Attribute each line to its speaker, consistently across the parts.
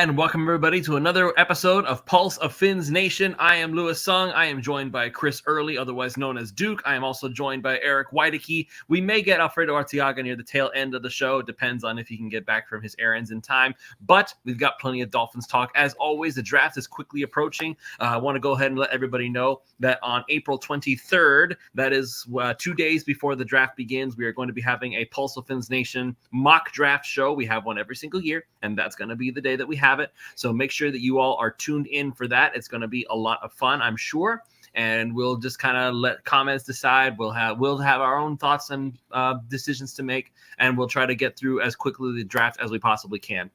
Speaker 1: And welcome everybody to another episode of Pulse of Fins Nation. I am Louis Sung. I am joined by Chris Early, otherwise known as Duke. I am also joined by Eric Weideke. We may get Alfredo Arteaga near the tail end of the show. It depends on if he can get back from his errands in time. But we've got plenty of Dolphins talk. As always, the draft is quickly approaching. I want to go ahead and let everybody know that on April 23rd, that is 2 days before the draft begins, we are going to be having a Pulse of Fins Nation mock draft show. We have one every single year, and that's going to be the day that we have it. So make sure that you all are tuned in for that. It's going to be a lot of fun, I'm sure. And we'll just kind of let comments decide. We'll have our own thoughts and decisions to make, and we'll try to get through as quickly the draft as we possibly can.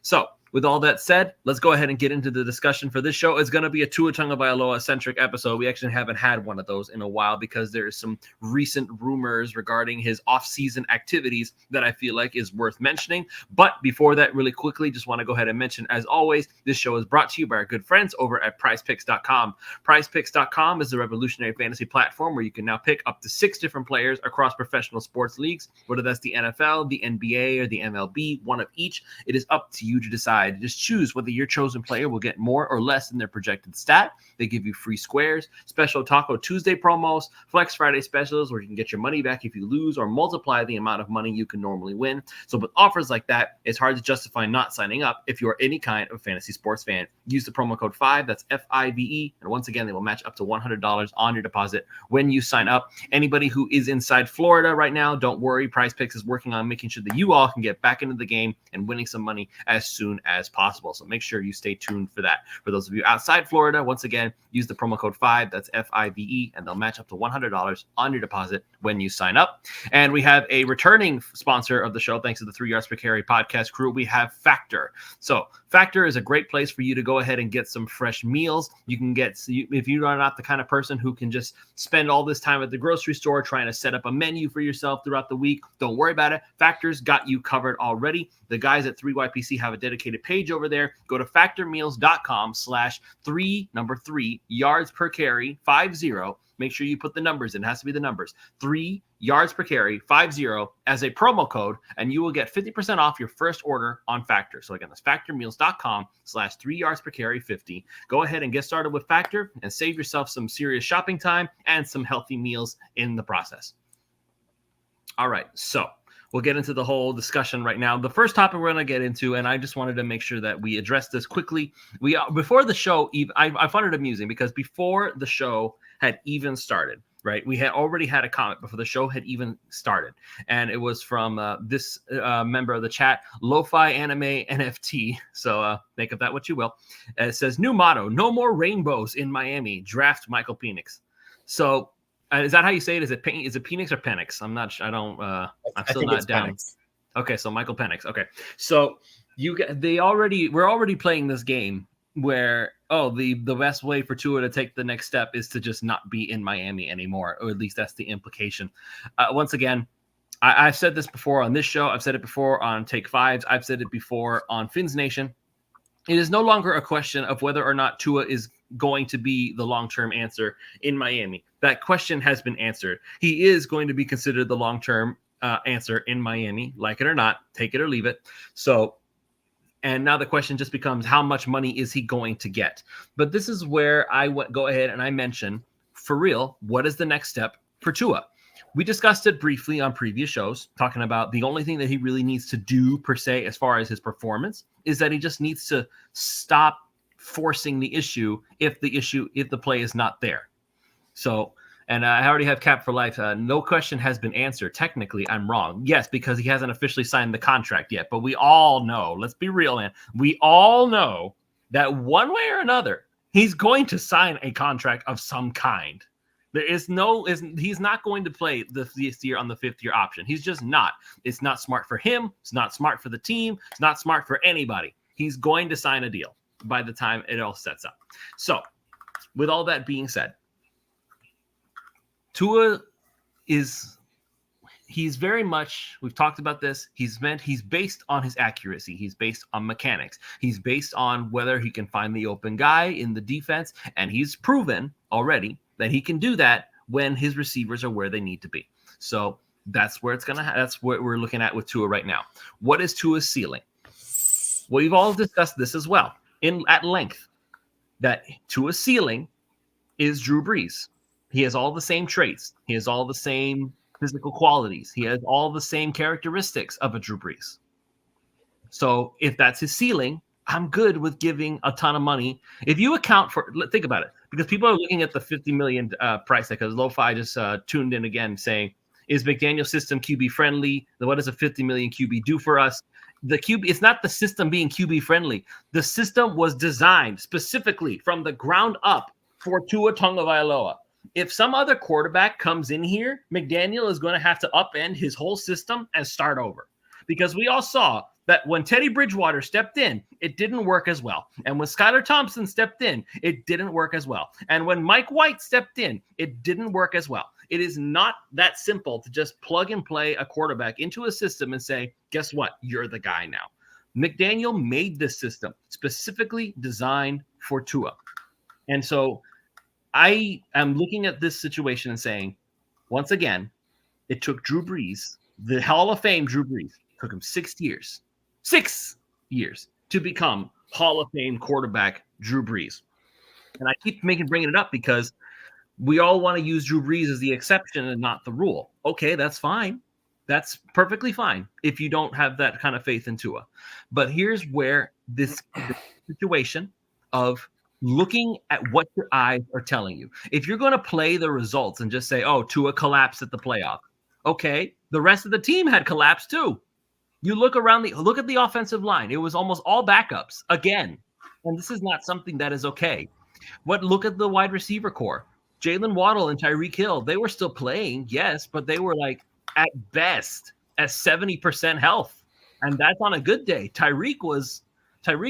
Speaker 1: So with all that said, let's go ahead and get into the discussion for this show. It's going to be a Tua Tagovailoa-centric episode. We actually haven't had one of those in a while because there's some recent rumors regarding his offseason activities that I feel like is worth mentioning. But before that, really quickly, just want to go ahead and mention, as always, this show is brought to you by our good friends over at PrizePicks.com. PrizePicks.com is a revolutionary fantasy platform where you can now pick up to 6 different players across professional sports leagues, whether that's the NFL, the NBA, or the MLB, one of each. It is up to you to decide. Just choose whether your chosen player will get more or less than their projected stat. They give you free squares, special Taco Tuesday promos, Flex Friday specials where you can get your money back if you lose or multiply the amount of money you can normally win. So with offers like that, it's hard to justify not signing up if you are any kind of fantasy sports fan. Use the promo code 5, that's FIVE, and once again, they will match up to $100 on your deposit when you sign up. Anybody who is inside Florida right now, don't worry. PrizePicks is working on making sure that you all can get back into the game and winning some money as soon as possible. So make sure you stay tuned for that. For those of you outside Florida, once again, use the promo code 5, that's FIVE, and they'll match up to $100 on your deposit when you sign up. And we have a returning sponsor of the show, thanks to the 3 Yards Per Carry podcast crew. We have Factor. So Factor is a great place for you to go ahead and get some fresh meals. You can get, if you are not the kind of person who can just spend all this time at the grocery store trying to set up a menu for yourself throughout the week, don't worry about it. Factor's got you covered already. The guys at 3YPC have a dedicated page over there. Go to factormeals.com/3 yards per carry 50. Make sure you put the numbers in. It has to be the numbers. 3 yards per carry 50 as a promo code, and you will get 50% off your first order on Factor. So again, that's factormeals.com/3 yards per carry 50. Go ahead and get started with Factor and save yourself some serious shopping time and some healthy meals in the process. All right, so we'll get into the whole discussion right now. The first topic we're going to get into, and I just wanted to make sure that we address this quickly. Before the show, I found it amusing because before the show had even started, right, we had already had a comment before the show had even started, and it was from this member of the chat, Lo-Fi Anime NFT. So make of that what you will. It says, new motto: no more rainbows in Miami. Draft Michael Penix. So is that how you say it? Is it Penix or Penix? I'm not sure. I'm still not down. Penix. Okay, so Michael Penix. Okay, so we're already playing this game where the best way for Tua to take the next step is to just not be in Miami anymore, or at least that's the implication. Once again, I've said this before on this show. I've said it before on Take Fives. I've said it before on Fins Nation. It is no longer a question of whether or not Tua is going to be the long-term answer in Miami. That question has been answered. He is going to be considered the long-term answer in Miami, like it or not, take it or leave it. So, and now the question just becomes, how much money is he going to get? But this is where I go ahead and I mention, for real, what is the next step for Tua? We discussed it briefly on previous shows, talking about the only thing that he really needs to do, per se, as far as his performance, is that he just needs to stop forcing the issue if the play is not there. So, and I already have Cap for life. No question has been answered. Technically, I'm wrong. Yes, because he hasn't officially signed the contract yet. But we all know, let's be real, man. We all know that one way or another, he's going to sign a contract of some kind. He's not going to play this year on the 5th-year option. He's just not. It's not smart for him. It's not smart for the team. It's not smart for anybody. He's going to sign a deal by the time it all sets up. So, with all that being said, Tua he's very much, we've talked about this, he's based on his accuracy. He's based on mechanics. He's based on whether he can find the open guy in the defense, and he's proven already that he can do that when his receivers are where they need to be. So that's where that's what we're looking at with Tua right now. What is Tua's ceiling? We've all discussed this as well at length, that Tua's ceiling is Drew Brees. He has all the same traits. He has all the same physical qualities. He has all the same characteristics of a Drew Brees. So if that's his ceiling, I'm good with giving a ton of money. If you account for, think about it, because people are looking at the $50 million price tag, because Lo-Fi just tuned in again saying, is McDaniel's system QB friendly? What does a $50 million QB do for us? The QB, it's not the system being QB friendly. The system was designed specifically from the ground up for Tua Tagovailoa. If some other quarterback comes in here, McDaniel is going to have to upend his whole system and start over. Because we all saw that when Teddy Bridgewater stepped in, it didn't work as well. And when Skylar Thompson stepped in, it didn't work as well. And when Mike White stepped in, it didn't work as well. It is not that simple to just plug and play a quarterback into a system and say, guess what? You're the guy now. McDaniel made this system specifically designed for Tua. And so I am looking at this situation and saying, once again, it took Drew Brees, the Hall of Fame Drew Brees, took him 6 years to become Hall of Fame quarterback Drew Brees. And I keep bringing it up because we all want to use Drew Brees as the exception and not the rule. Okay, that's fine. That's perfectly fine if you don't have that kind of faith in Tua. But here's where this situation of looking at what your eyes are telling you. If you're going to play the results and just say, oh, Tua collapsed at the playoff. Okay, the rest of the team had collapsed too. You look at the offensive line. It was almost all backups again. And this is not something that is okay. Look at the wide receiver core. Jalen Waddle and Tyreek Hill, they were still playing, yes, but they were like at best at 70% health. And that's on a good day. Tyreek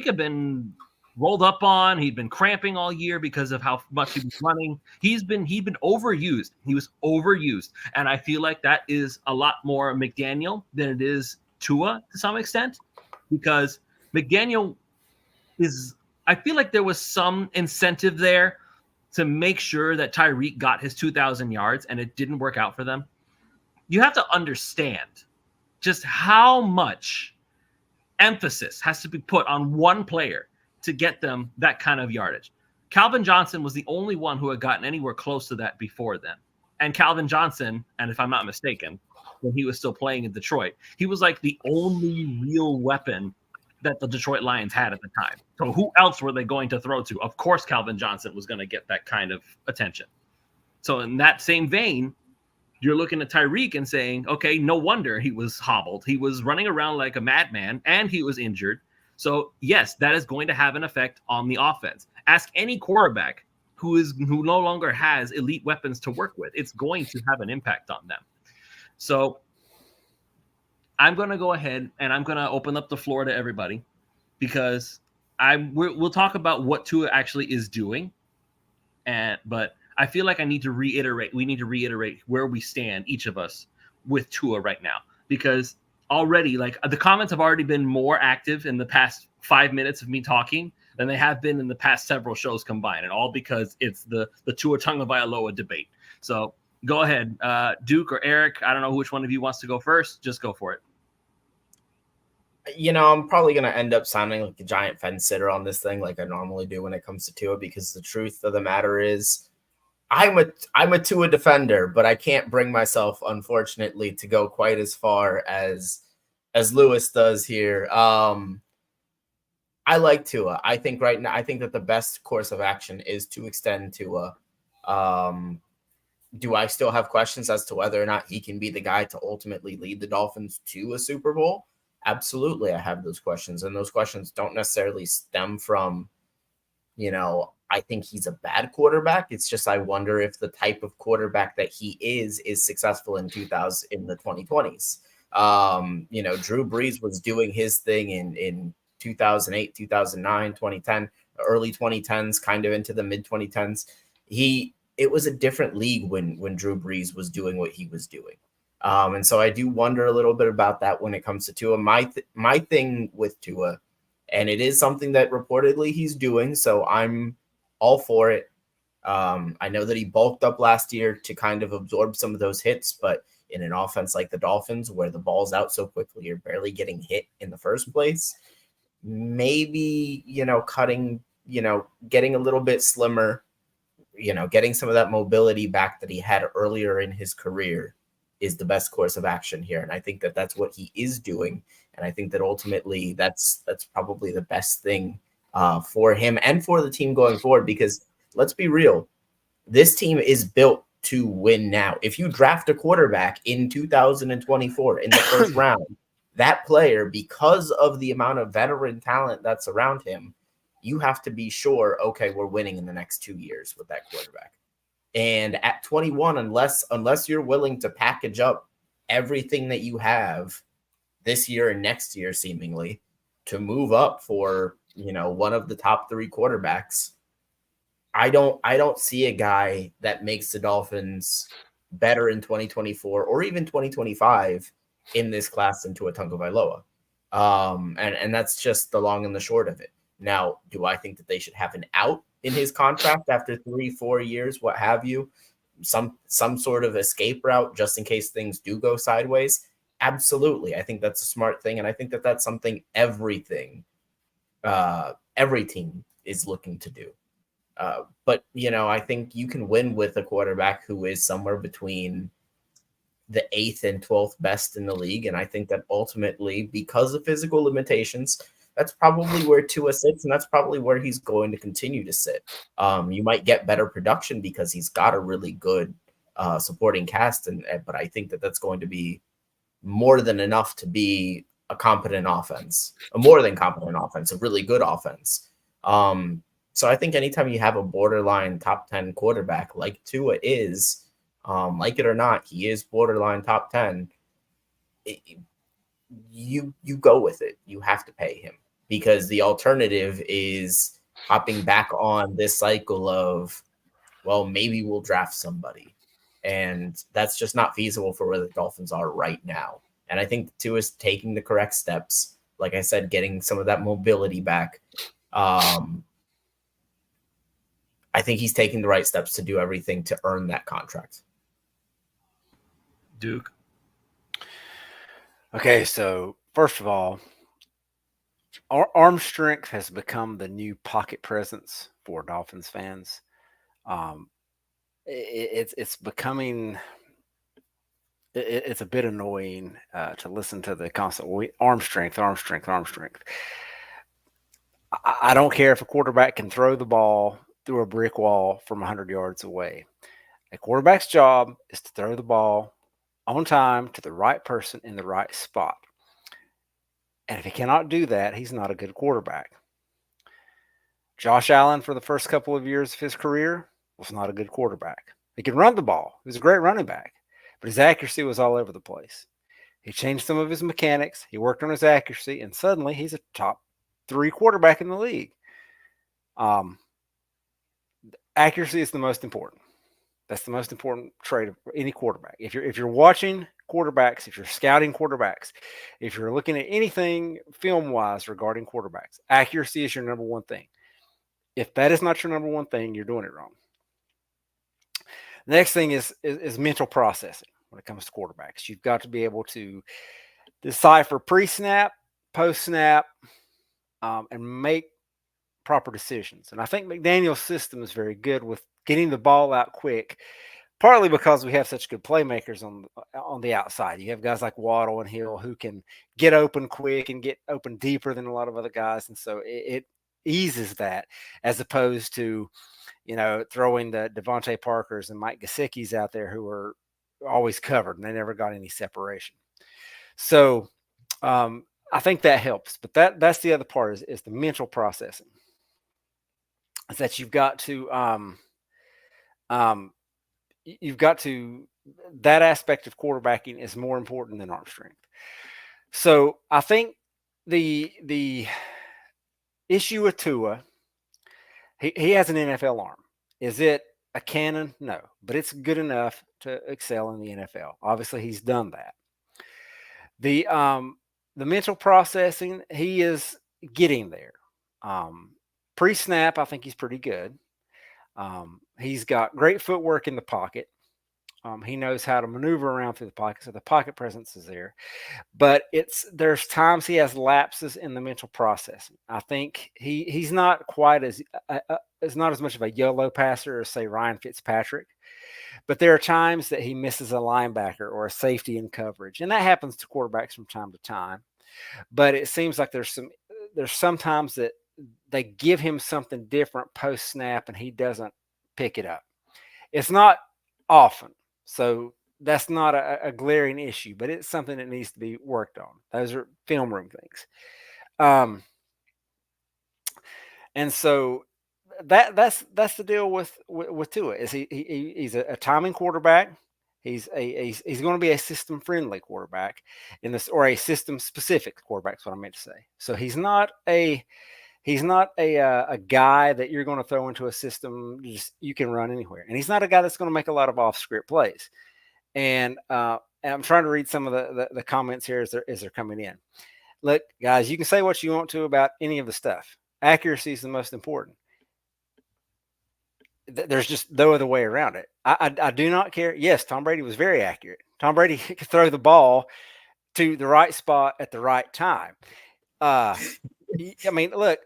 Speaker 1: had been rolled up on. He'd been cramping all year because of how much he was running. He'd been overused. He was overused. And I feel like that is a lot more McDaniel than it is Tua to some extent, because McDaniel I feel like there was some incentive there to make sure that Tyreek got his 2,000 yards, and it didn't work out for them. You have to understand just how much emphasis has to be put on one player to get them that kind of yardage. Calvin Johnson was the only one who had gotten anywhere close to that before then. And Calvin Johnson, and if I'm not mistaken, when he was still playing in Detroit, he was like the only real weapon that the Detroit Lions had at the time. So who else were they going to throw to? Of course, Calvin Johnson was going to get that kind of attention. So in that same vein, you're looking at Tyreek and saying, okay, no wonder he was hobbled. He was running around like a madman and he was injured. So yes, that is going to have an effect on the offense. Ask any quarterback who no longer has elite weapons to work with. It's going to have an impact on them. So I'm going to go ahead and I'm going to open up the floor to everybody, because we'll talk about what Tua actually is doing. But I feel like we need to reiterate where we stand, each of us, with Tua right now, because already, like, the comments have already been more active in the past 5 minutes of me talking than they have been in the past several shows combined, and all because it's the Tua Tagovailoa debate. So go ahead, Duke or Eric. I don't know which one of you wants to go first. Just go for it.
Speaker 2: You know, I'm probably going to end up sounding like a giant fence sitter on this thing, like I normally do when it comes to Tua, because the truth of the matter is I'm a Tua defender, but I can't bring myself, unfortunately, to go quite as far as Lewis does here. I like Tua. I think right now, I think that the best course of action is to extend Tua. Do I still have questions as to whether or not he can be the guy to ultimately lead the Dolphins to a Super Bowl? Absolutely, I have those questions. And those questions don't necessarily stem from, I think he's a bad quarterback. It's just I wonder if the type of quarterback that he is successful in the 2020s. Drew Brees was doing his thing in 2008, 2009, 2010, early 2010s, kind of into the mid 2010s. It was a different league when Drew Brees was doing what he was doing. And so I do wonder a little bit about that when it comes to Tua. My thing with Tua, and it is something that reportedly he's doing, so I'm all for it. I know that he bulked up last year to kind of absorb some of those hits, but in an offense like the Dolphins, where the ball's out so quickly, you're barely getting hit in the first place. maybe, cutting, getting a little bit slimmer, getting some of that mobility back that he had earlier in his career is the best course of action here. And I think that that's what he is doing. And I think that ultimately that's probably the best thing for him and for the team going forward, because let's be real, this team is built to win now. If you draft a quarterback in 2024 in the first round, that player, because of the amount of veteran talent that's around him, you have to be sure, okay, we're winning in the next 2 years with that quarterback. And at 21, unless you're willing to package up everything that you have this year and next year, seemingly, to move up for, one of the top 3 quarterbacks, I don't see a guy that makes the Dolphins better in 2024 or even 2025 in this class than Tua Tagovailoa. And that's just the long and the short of it. Now, do I think that they should have an out in his contract after 3-4 years, what have you? Some sort of escape route just in case things do go sideways? Absolutely. I think that's a smart thing. And I think that that's something every team is looking to do. But, I think you can win with a quarterback who is somewhere between the 8th and 12th best in the league. And I think that ultimately, because of physical limitations, that's probably where Tua sits, and that's probably where he's going to continue to sit. You might get better production because he's got a really good supporting cast, but I think that that's going to be more than enough to be a competent offense, a more than competent offense, a really good offense. So I think anytime you have a borderline top 10 quarterback like Tua is, like it or not, he is borderline top 10. You go with it. You have to pay him, because the alternative is hopping back on this cycle of, well, maybe we'll draft somebody. And that's just not feasible for where the Dolphins are right now. And I think Tua is taking the correct steps. Like I said, getting some of that mobility back. I think he's taking the right steps to do everything to earn that contract.
Speaker 1: Duke.
Speaker 3: Okay, so first of all, arm strength has become the new pocket presence for Dolphins fans. It's becoming it's a bit annoying to listen to the constant arm strength. I don't care if a quarterback can throw the ball through a brick wall from 100 yards away. A quarterback's job is to throw the ball on time to the right person in the right spot. And if he cannot do that, he's not a good quarterback. Josh Allen, for the first couple of years of his career, was not a good quarterback. He could run the ball. He was a great running back, but his accuracy was all over the place. He changed some of his mechanics. He worked on his accuracy, and suddenly he's a top 3 quarterback in the league. Accuracy is the most important. That's the most important trait of any quarterback. If you're watching quarterbacks, if you're scouting quarterbacks, if you're looking at anything film-wise regarding quarterbacks, accuracy is your number one thing. If that is not your number one thing, you're doing it wrong. The next thing is mental processing when it comes to quarterbacks. You've got to be able to decipher pre-snap, post-snap, and make proper decisions. And I think McDaniel's system is very good with getting the ball out quick, partly because we have such good playmakers on the outside. You have guys like Waddle and Hill who can get open quick and get open deeper than a lot of other guys. And so it eases that, as opposed to, throwing the Devontae Parkers and Mike Gesicki's out there who are always covered and they never got any separation. So I think that helps. But that's the other part is the mental processing. Is that you've got to that aspect of quarterbacking is more important than arm strength. So I think the issue with Tua, he has an NFL arm. Is it a cannon? No, but it's good enough to excel in the NFL. Obviously, he's done that. The mental processing, he is getting there. Pre-snap, I think he's pretty good. He's got great footwork in the pocket. He knows how to maneuver around through the pocket, so the pocket presence is there. But there's times he has lapses in the mental processing. I think he's not quite as not as much of a YOLO passer as say Ryan Fitzpatrick. But there are times that he misses a linebacker or a safety in coverage, and that happens to quarterbacks from time to time. But it seems like there's sometimes that they give him something different post snap, and he doesn't pick it up. It's not often, so that's not a glaring issue, but it's something that needs to be worked on. Those are film room things. And so that's the deal with Tua is he's a timing quarterback. He's going to be a system friendly quarterback in this, or a system specific quarterback. Is what I meant to say. So he's not a guy that you're going to throw into a system you can run anywhere, and he's not a guy that's going to make a lot of off script plays. And I'm trying to read some of the comments here as they're coming in. Look, guys, you can say what you want to about any of the stuff. Accuracy is the most important. There's just no other way around it. I do not care. Yes, Tom Brady was very accurate. Tom Brady could throw the ball to the right spot at the right time. I mean, look,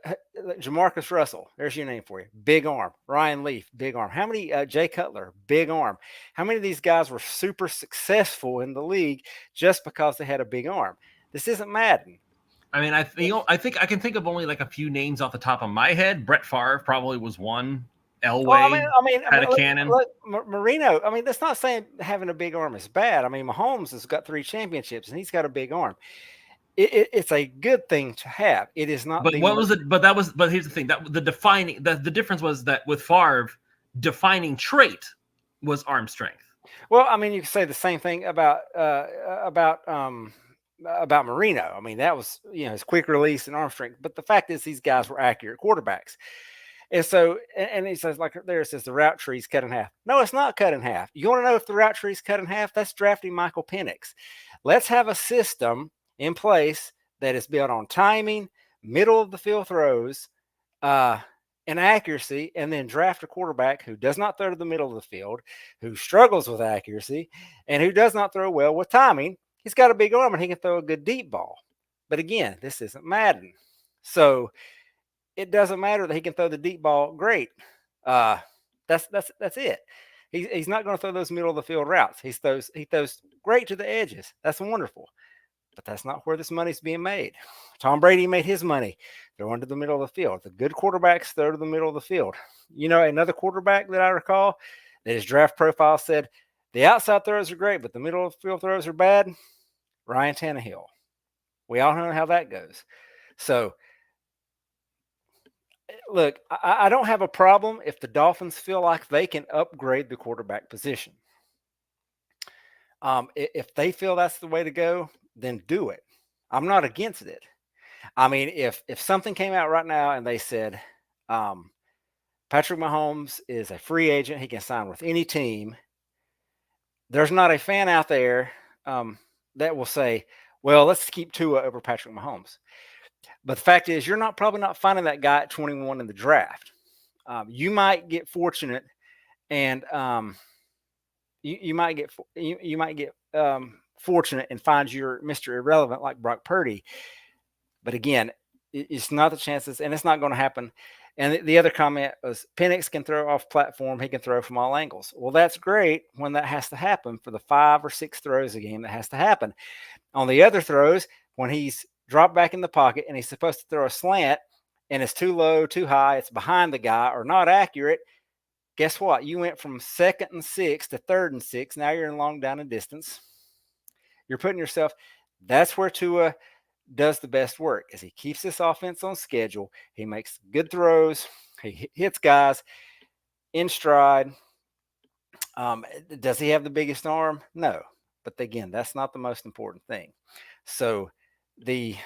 Speaker 3: Jamarcus Russell, there's your name for you. Big arm. Ryan Leaf, big arm. How many, Jay Cutler, big arm. How many of these guys were super successful in the league just because they had a big arm? This isn't Madden.
Speaker 1: I mean, I think I can think of only like a few names off the top of my head. Brett Favre probably was one. Elway had a cannon.
Speaker 3: Look, Marino, I mean, that's not saying having a big arm is bad. I mean, Mahomes has got 3 championships and he's got a big arm. It's a good thing to have. It is not.
Speaker 1: But what was it? But that was. But here's the thing: that the difference was that with Favre, defining trait was arm strength.
Speaker 3: Well, I mean, you could say the same thing about Marino. I mean, that was his quick release and arm strength. But the fact is, these guys were accurate quarterbacks. And so, and he says, like there it says, the route tree's cut in half. No, it's not cut in half. You want to know if the route tree's cut in half? That's drafting Michael Penix. Let's have a system in place that is built on timing, middle of the field throws, and accuracy, and then draft a quarterback who does not throw to the middle of the field, who struggles with accuracy, and who does not throw well with timing. He's got a big arm and he can throw a good deep ball. But again, this isn't Madden. So it doesn't matter that he can throw the deep ball great. That's it. He's not going to throw those middle of the field routes. He throws great to the edges. That's wonderful. But that's not where this money's being made. Tom Brady made his money throwing to the middle of the field. The good quarterbacks throw to the middle of the field. Another quarterback that I recall that his draft profile said the outside throws are great, but the middle of the field throws are bad. Ryan Tannehill. We all know how that goes. So, look, I don't have a problem if the Dolphins feel like they can upgrade the quarterback position. If they feel that's the way to go, then do it. I'm not against it. I mean, if something came out right now and they said Patrick Mahomes is a free agent, he can sign with any team, there's not a fan out there that will say, well, let's keep Tua over Patrick Mahomes. But the fact is, you're probably not finding that guy at 21 in the draft. You might get fortunate, and you might get fortunate and find your Mr. Irrelevant like Brock Purdy. But again, it's not the chances, and it's not going to happen. And the other comment was Penix can throw off platform. He can throw from all angles. Well, that's great when that has to happen for the 5 or 6 throws a game that has to happen. On the other throws, when he's dropped back in the pocket and he's supposed to throw a slant and it's too low, too high, it's behind the guy or not accurate, guess what? You went from 2nd and 6 to 3rd and 6. Now you're in long down and distance. You're putting yourself – that's where Tua does the best work is he keeps this offense on schedule. He makes good throws. He hits guys in stride. Does he have the biggest arm? No. But again, that's not the most important thing. So look,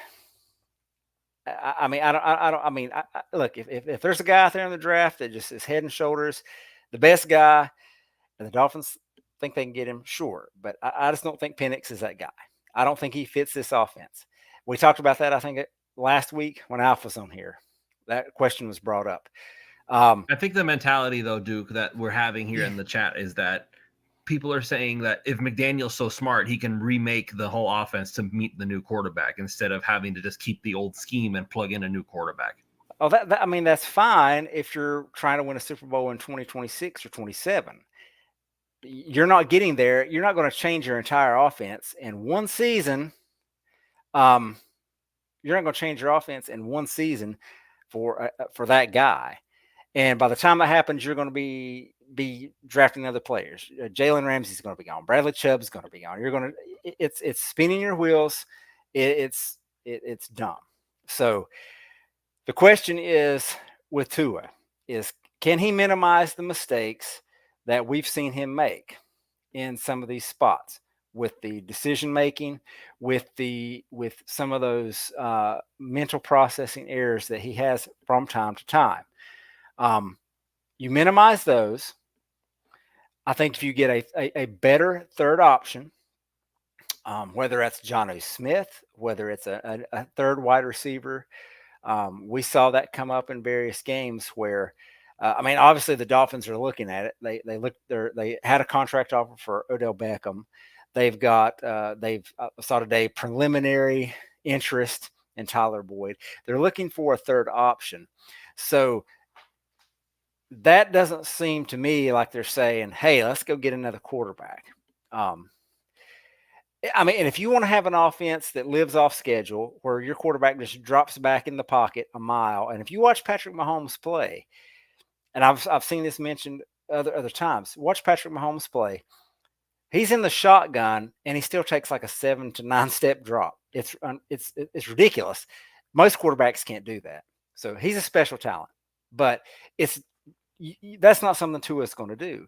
Speaker 3: if there's a guy out there in the draft that just is head and shoulders the best guy, and the Dolphins think they can get him, sure. But I just don't think Penix is that guy. I don't think he fits this offense. We talked about that, I think, last week when Alf was on here. That question was brought up.
Speaker 1: I think the mentality, though, Duke, that we're having here in the chat is that people are saying that if McDaniel's so smart, he can remake the whole offense to meet the new quarterback instead of having to just keep the old scheme and plug in a new quarterback.
Speaker 3: Oh, I mean, that's fine if you're trying to win a Super Bowl in 2026 or 27. You're not getting there. You're not going to change your entire offense in one season. You're not going to change your offense in one season for that guy. And by the time that happens, you're going to be drafting other players. Jalen Ramsey's going to be gone. Bradley Chubb's going to be gone. You're going to it's spinning your wheels. It's dumb. So the question is with Tua is, can he minimize the mistakes that we've seen him make in some of these spots with the decision making, with some of those mental processing errors that he has from time to time. You minimize those. I think if you get a better third option, whether that's Jonnu Smith, whether it's a third wide receiver, we saw that come up in various games where, I mean, obviously the Dolphins are looking at it. They had a contract offer for Odell Beckham. They've got saw today preliminary interest in Tyler Boyd. They're looking for a third option. So that doesn't seem to me like they're saying, hey, let's go get another quarterback. I mean, and if you want to have an offense that lives off schedule, where your quarterback just drops back in the pocket a mile, and if you watch Patrick Mahomes play, and I've seen this mentioned other times, watch Patrick Mahomes play. He's in the shotgun, and he still takes like a 7 to 9 step drop. It's ridiculous. Most quarterbacks can't do that. So he's a special talent, but that's not something Tua is going to do.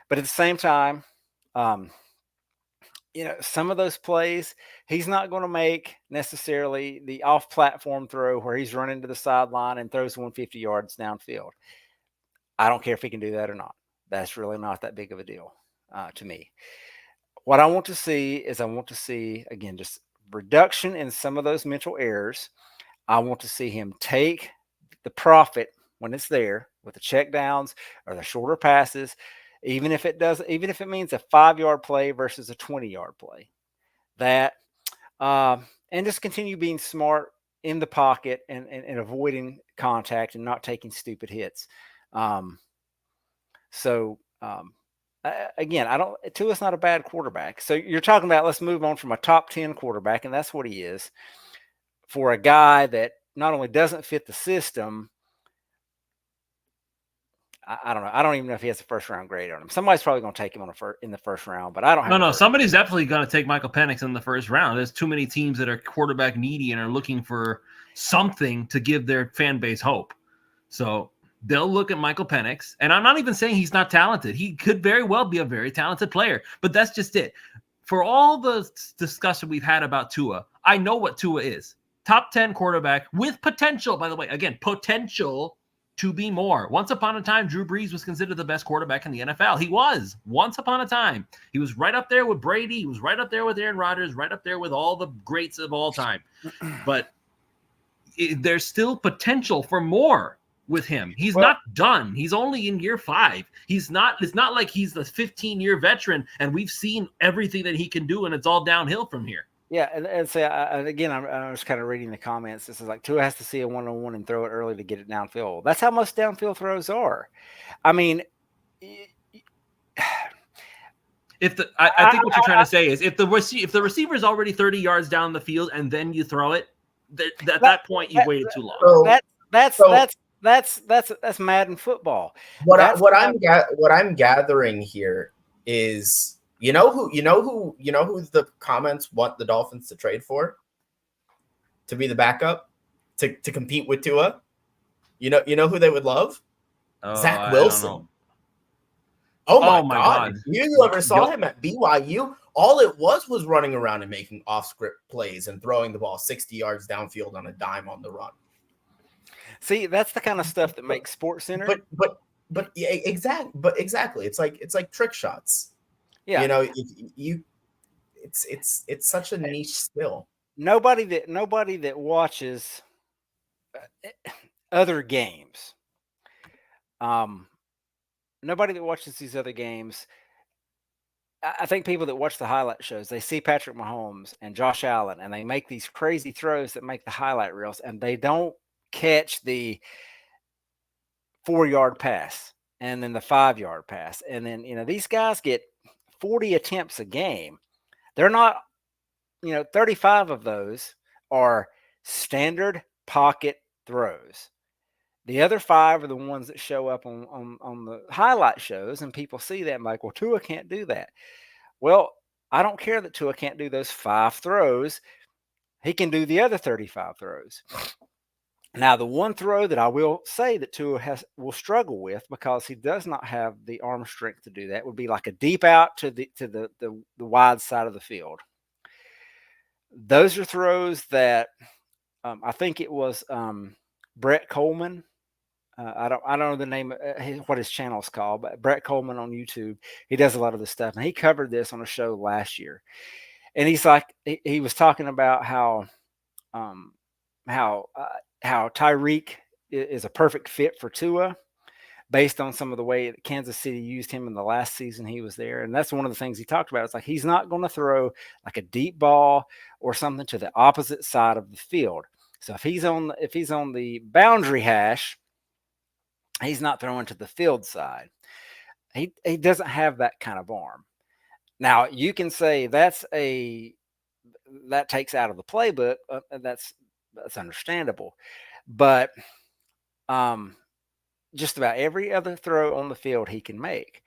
Speaker 3: But at the same time, some of those plays he's not going to make necessarily the off-platform throw where he's running to the sideline and throws 150 yards downfield. I don't care if he can do that or not. That's really not that big of a deal to me. What I want to see is again, just reduction in some of those mental errors. I want to see him take the profit when it's there with the check downs or the shorter passes, even if it means a 5-yard play versus a 20-yard play, and just continue being smart in the pocket and avoiding contact and not taking stupid hits. Again, Tua's not a bad quarterback. So you're talking about, let's move on from a top 10 quarterback, and that's what he is, for a guy that not only doesn't fit the system. I don't know. I don't even know if he has a first round grade on him. Somebody's probably going to take him in the first round, but I don't have.
Speaker 1: No. Somebody's definitely going to take Michael Penix in the first round. There's too many teams that are quarterback needy and are looking for something to give their fan base hope. So they'll look at Michael Penix, and I'm not even saying he's not talented. He could very well be a very talented player, but that's just it. For all the discussion we've had about Tua, I know what Tua is. Top 10 quarterback with potential, by the way, again, potential to be more. Once upon a time, Drew Brees was considered the best quarterback in the NFL. He was. Once upon a time. He was right up there with Brady. He was right up there with Aaron Rodgers, right up there with all the greats of all time. But there's still potential for more with him. He's not done. He's only in year 5. It's not like he's the 15-year veteran and we've seen everything that he can do and it's all downhill from here.
Speaker 3: Yeah, and say again, I was kind of reading the comments. This is like Tua has to see a one-on-one and throw it early to get it downfield. That's how most downfield throws are. I mean,
Speaker 1: I think what you're trying to say is if the receiver is already 30 yards down the field and then you throw it, at that point you've waited too long.
Speaker 3: That's Madden football.
Speaker 2: What I'm gathering here is. You know who the comments want the Dolphins to trade for? To be the backup? To compete with Tua? You know who they would love? Zach Wilson. Oh my God. You ever saw him at BYU? All it was running around and making off-script plays and throwing the ball 60 yards downfield on a dime on the run.
Speaker 3: See, that's the kind of stuff that makes SportsCenter.
Speaker 2: But yeah, exactly. It's like trick shots.
Speaker 3: Yeah,
Speaker 2: it's such a niche skill.
Speaker 3: Nobody that watches other games, nobody that watches these other games I think people that watch the highlight shows, they see Patrick Mahomes and Josh Allen, and they make these crazy throws that make the highlight reels, and they don't catch the 4-yard pass and then the 5-yard pass. And then, these guys get 40 attempts a game. They're not, 35 of those are standard pocket throws. The other 5 are the ones that show up on the highlight shows, and people see that and like, well, Tua can't do that. Well, I don't care that Tua can't do those 5 throws. He can do the other 35 throws. Now, the one throw that I will say that Tua will struggle with, because he does not have the arm strength to do that, would be like a deep out to the wide side of the field. Those are throws that I think it was Brett Coleman. I don't know the name, what his channel is called, but Brett Coleman on YouTube. He does a lot of this stuff, and he covered this on a show last year. And he's like, he was talking about how Tyreek is a perfect fit for Tua, based on some of the way that Kansas City used him in the last season he was there. And that's one of the things he talked about. It's like, he's not going to throw like a deep ball or something to the opposite side of the field. So if he's on the boundary hash, he's not throwing to the field side. He doesn't have that kind of arm. Now, you can say that takes out of the playbook. That's understandable. But just about every other throw on the field he can make.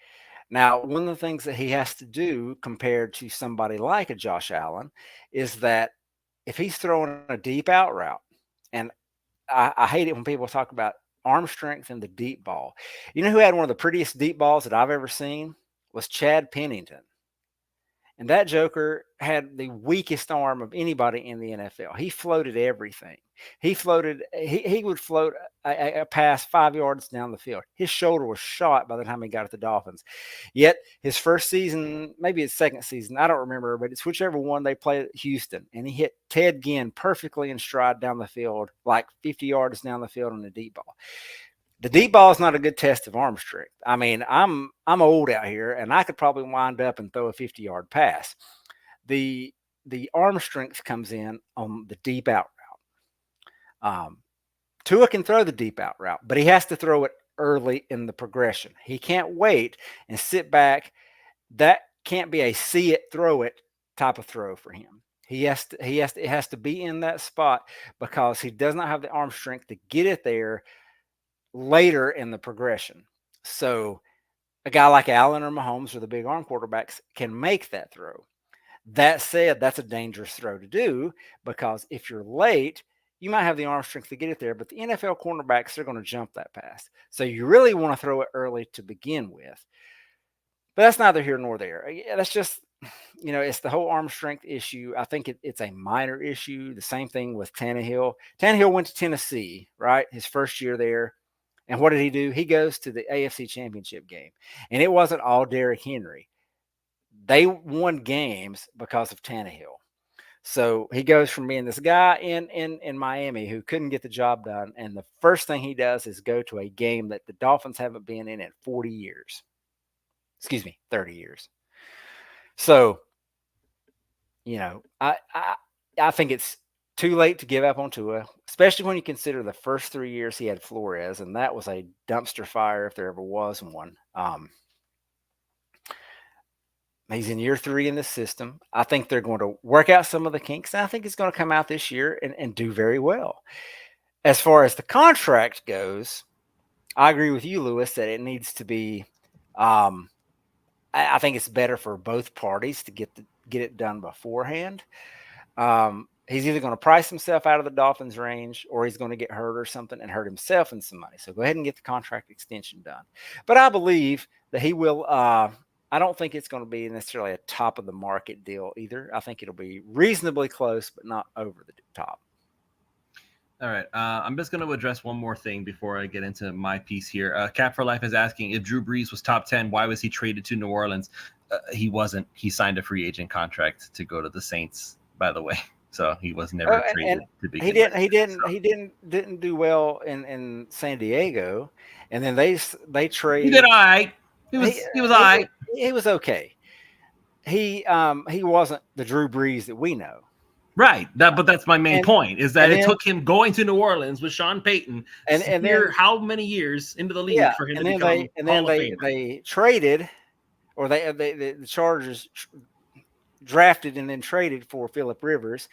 Speaker 3: Now, one of the things that he has to do compared to somebody like a Josh Allen is that if he's throwing a deep out route, and I hate it when people talk about arm strength and the deep ball. You know who had one of the prettiest deep balls that I've ever seen? Was Chad Pennington. And that joker had the weakest arm of anybody in the NFL. He floated everything. He would float a pass 5 yards down the field. His shoulder was shot by the time he got at the Dolphins. Yet his first season, maybe his second season, I don't remember, but it's whichever one, they played at Houston. And he hit Ted Ginn perfectly in stride down the field, like 50 yards down the field on a deep ball. The deep ball is not a good test of arm strength. I mean, I'm old out here, and I could probably wind up and throw a 50-yard pass. The arm strength comes in on the deep out route. Tua can throw the deep out route, but he has to throw it early in the progression. He can't wait and sit back. That can't be a see it, throw it type of throw for him. It has to be in that spot, because he does not have the arm strength to get it there later in the progression. So a guy like Allen or Mahomes or the big arm quarterbacks can make that throw. That said, that's a dangerous throw to do, because if you're late, you might have the arm strength to get it there, but the NFL cornerbacks are going to jump that pass. So you really want to throw it early to begin with. But that's neither here nor there. That's just, it's the whole arm strength issue. I think it's a minor issue. The same thing with Tannehill. Tannehill went to Tennessee, right? His first year there. And what did he do? He goes to the AFC Championship game. And it wasn't all Derrick Henry. They won games because of Tannehill. So he goes from being this guy in Miami who couldn't get the job done. And the first thing he does is go to a game that the Dolphins haven't been in 40 years. 30 years. So, I think it's too late to give up on Tua, especially when you consider the first 3 years he had Flores, and that was a dumpster fire if there ever was one. He's in year 3 in the system. I think they're going to work out some of the kinks, and I think he's going to come out this year and do very well. As far as the contract goes, I agree with you, Lewis, that it needs to be I think it's better for both parties to get it done beforehand. He's either going to price himself out of the Dolphins' range, or he's going to get hurt or something and hurt himself in some money. So go ahead and get the contract extension done. But I believe that he will. I don't think it's going to be necessarily a top of the market deal either. I think it'll be reasonably close, but not over the top.
Speaker 1: All right. I'm just going to address one more thing before I get into my piece here. Cap for Life is asking, if Drew Brees was top 10, why was he traded to New Orleans? He wasn't. He signed a free agent contract to go to the Saints, by the way. So he was never traded to begin with.
Speaker 3: He didn't do well in San Diego, and then they traded.
Speaker 1: He did all right. He was all right.
Speaker 3: He was okay. he wasn't the Drew Brees that we know.
Speaker 1: Right. But that's my main point is that it
Speaker 3: then,
Speaker 1: took him going to New Orleans with Sean Payton
Speaker 3: and then
Speaker 1: how many years into the league for him to become Hall of Famer.
Speaker 3: They traded, or the Chargers drafted and then traded for Phillip Rivers,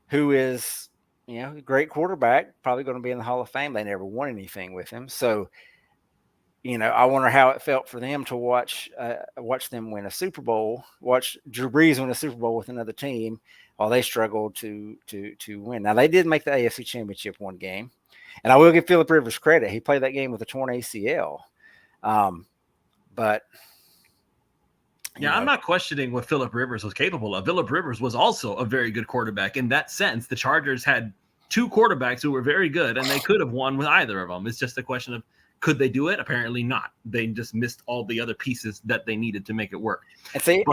Speaker 3: who is, a great quarterback, probably going to be in the Hall of Fame. They never won anything with him. So, I wonder how it felt for them to watch them win a Super Bowl, watch Drew Brees win a Super Bowl with another team while they struggled to win. Now, they did make the AFC Championship one game, and I will give Phillip Rivers credit. He played that game with a torn ACL. But
Speaker 1: yeah, I'm not questioning what Phillip Rivers was capable of. Phillip Rivers was also a very good quarterback. In that sense, the Chargers had two quarterbacks who were very good, and they could have won with either of them. It's just a question of, could they do it? Apparently not. They just missed all the other pieces that they needed to make it work.
Speaker 3: And see,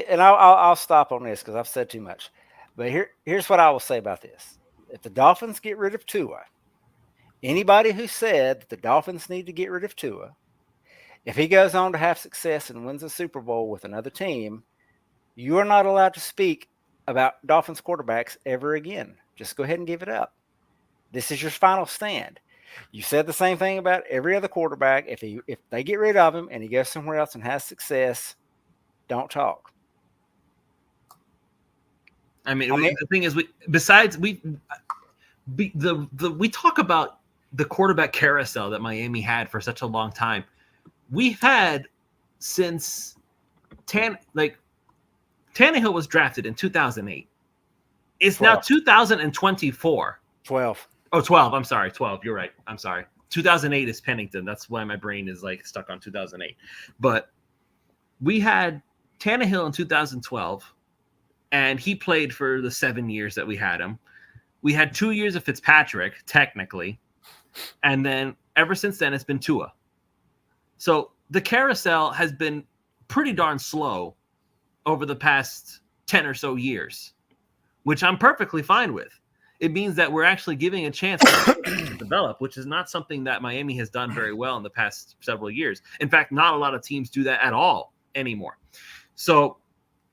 Speaker 3: and I'll stop on this because I've said too much. But here's what I will say about this: if the Dolphins get rid of Tua, anybody who said that the Dolphins need to get rid of Tua, if he goes on to have success and wins a Super Bowl with another team, you are not allowed to speak about Dolphins quarterbacks ever again. Just go ahead and give it up. This is your final stand. You said the same thing about every other quarterback. If they get rid of him and he goes somewhere else and has success, don't talk.
Speaker 1: I mean, the thing is, we talk about the quarterback carousel that Miami had for such a long time. We've had since Tannehill was drafted in 2008. It's 12. Now 2024.
Speaker 3: 12.
Speaker 1: Oh, 12. I'm sorry. 12. You're right. I'm sorry. 2008 is Pennington. That's why my brain is stuck on 2008. But we had Tannehill in 2012, and he played for the 7 years that we had him. We had 2 years of Fitzpatrick, technically. And then ever since then, it's been Tua. So the carousel has been pretty darn slow over the past 10 or so years, which I'm perfectly fine with. It means that we're actually giving a chance to develop, which is not something that Miami has done very well in the past several years. In fact, not a lot of teams do that at all anymore. So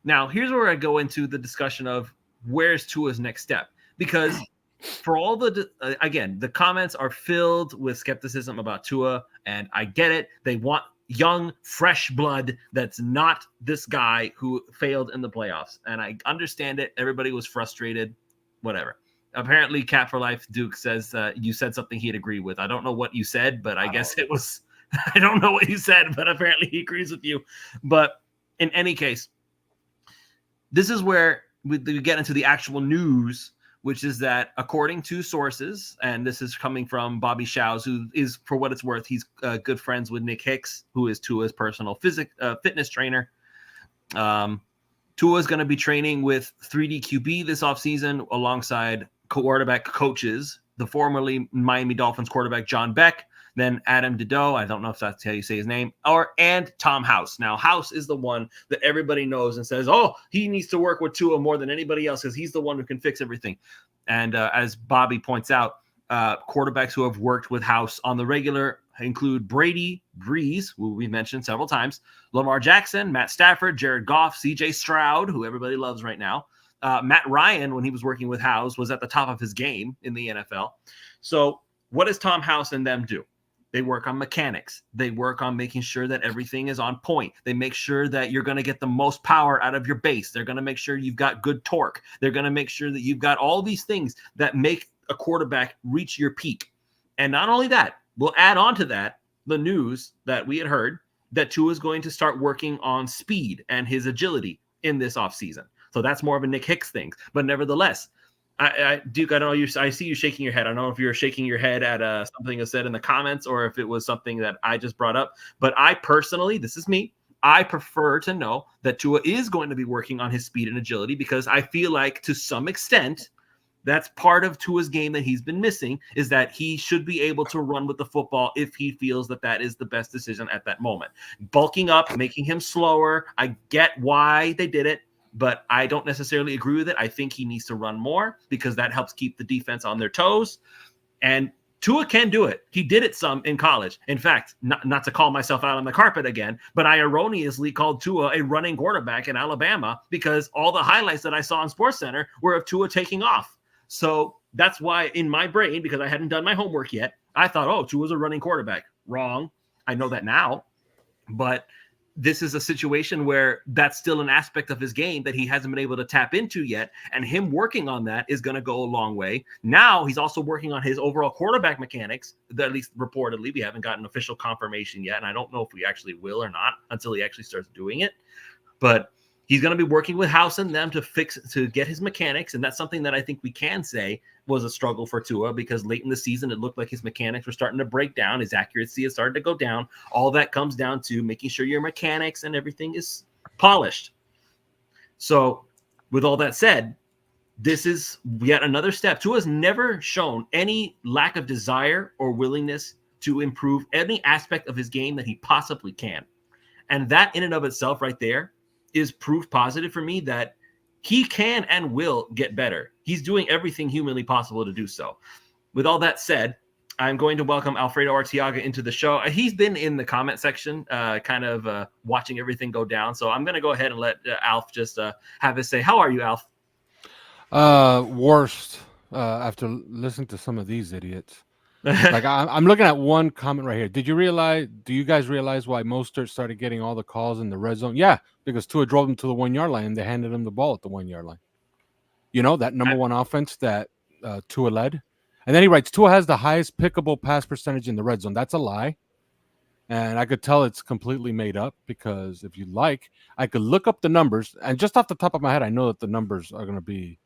Speaker 1: now here's where I go into the discussion of where's Tua's next step, because for all the comments are filled with skepticism about Tua, and I get it. They want young, fresh blood that's not this guy who failed in the playoffs, and I understand it. Everybody was frustrated, whatever. Apparently, Cat for Life Duke says you said something he'd agree with. I don't know what you said, but I guess it was – I don't know what you said, but apparently he agrees with you. But in any case, this is where we get into the actual news, which is that according to sources, and this is coming from Bobby Shows, who is, for what it's worth, he's good friends with Nick Hicks, who is Tua's personal fitness trainer. Tua is going to be training with 3D QB this offseason alongside quarterback coaches, the formerly Miami Dolphins quarterback John Beck, then Adam Dideau, I don't know if that's how you say his name, and Tom House. Now, House is the one that everybody knows and says, oh, he needs to work with Tua more than anybody else because he's the one who can fix everything. And as Bobby points out, quarterbacks who have worked with House on the regular include Brady Breeze, who we mentioned several times, Lamar Jackson, Matt Stafford, Jared Goff, CJ Stroud, who everybody loves right now. Matt Ryan, when he was working with House, was at the top of his game in the NFL. So what does Tom House and them do? They work on mechanics. They work on making sure that everything is on point. They make sure that you're going to get the most power out of your base. They're going to make sure you've got good torque. They're going to make sure that you've got all these things that make a quarterback reach your peak. And not only that, we'll add on to that the news that we had heard that Tua is going to start working on speed and his agility in this offseason. So that's more of a Nick Hicks thing. But nevertheless, Duke, I don't know. I see you shaking your head. I don't know if you're shaking your head at something I said in the comments or if it was something that I just brought up. But I personally, this is me, I prefer to know that Tua is going to be working on his speed and agility because I feel like to some extent that's part of Tua's game that he's been missing, is that he should be able to run with the football if he feels that that is the best decision at that moment. Bulking up, making him slower, I get why they did it, but I don't necessarily agree with it. I think he needs to run more because that helps keep the defense on their toes. And Tua can do it. He did it some in college. In fact, not to call myself out on the carpet again, but I erroneously called Tua a running quarterback in Alabama because all the highlights that I saw on SportsCenter were of Tua taking off. So that's why in my brain, because I hadn't done my homework yet, I thought, oh, Tua's a running quarterback. Wrong. I know that now. But this is a situation where that's still an aspect of his game that he hasn't been able to tap into yet. And him working on that is going to go a long way. Now he's also working on his overall quarterback mechanics, at least reportedly. We haven't gotten official confirmation yet. And I don't know if we actually will or not until he actually starts doing it. But he's going to be working with House and them to get his mechanics. And that's something that I think we can say was a struggle for Tua, because late in the season, it looked like his mechanics were starting to break down. His accuracy has started to go down. All that comes down to making sure your mechanics and everything is polished. So with all that said, this is yet another step. Tua's never shown any lack of desire or willingness to improve any aspect of his game that he possibly can. And that in and of itself right there is proof positive for me that he can and will get better. He's doing everything humanly possible to do so. With all that said, I'm going to welcome Alfredo Arteaga into the show. He's been in the comment section, watching everything go down. So I'm going to go ahead and let Alf just have his say. How are you, Alf?
Speaker 4: Worst after listening to some of these idiots. Like I'm looking at one comment right here. Do you guys realize why Mostert started getting all the calls in the red zone? Yeah, because Tua drove him to the 1 yard line and they handed him the ball at the 1 yard line. You know, that number one offense that Tua led. And then he writes, Tua has the highest pickable pass percentage in the red zone. That's a lie. And I could tell it's completely made up, because if you like, I could look up the numbers. And just off the top of my head, I know that the numbers are going to be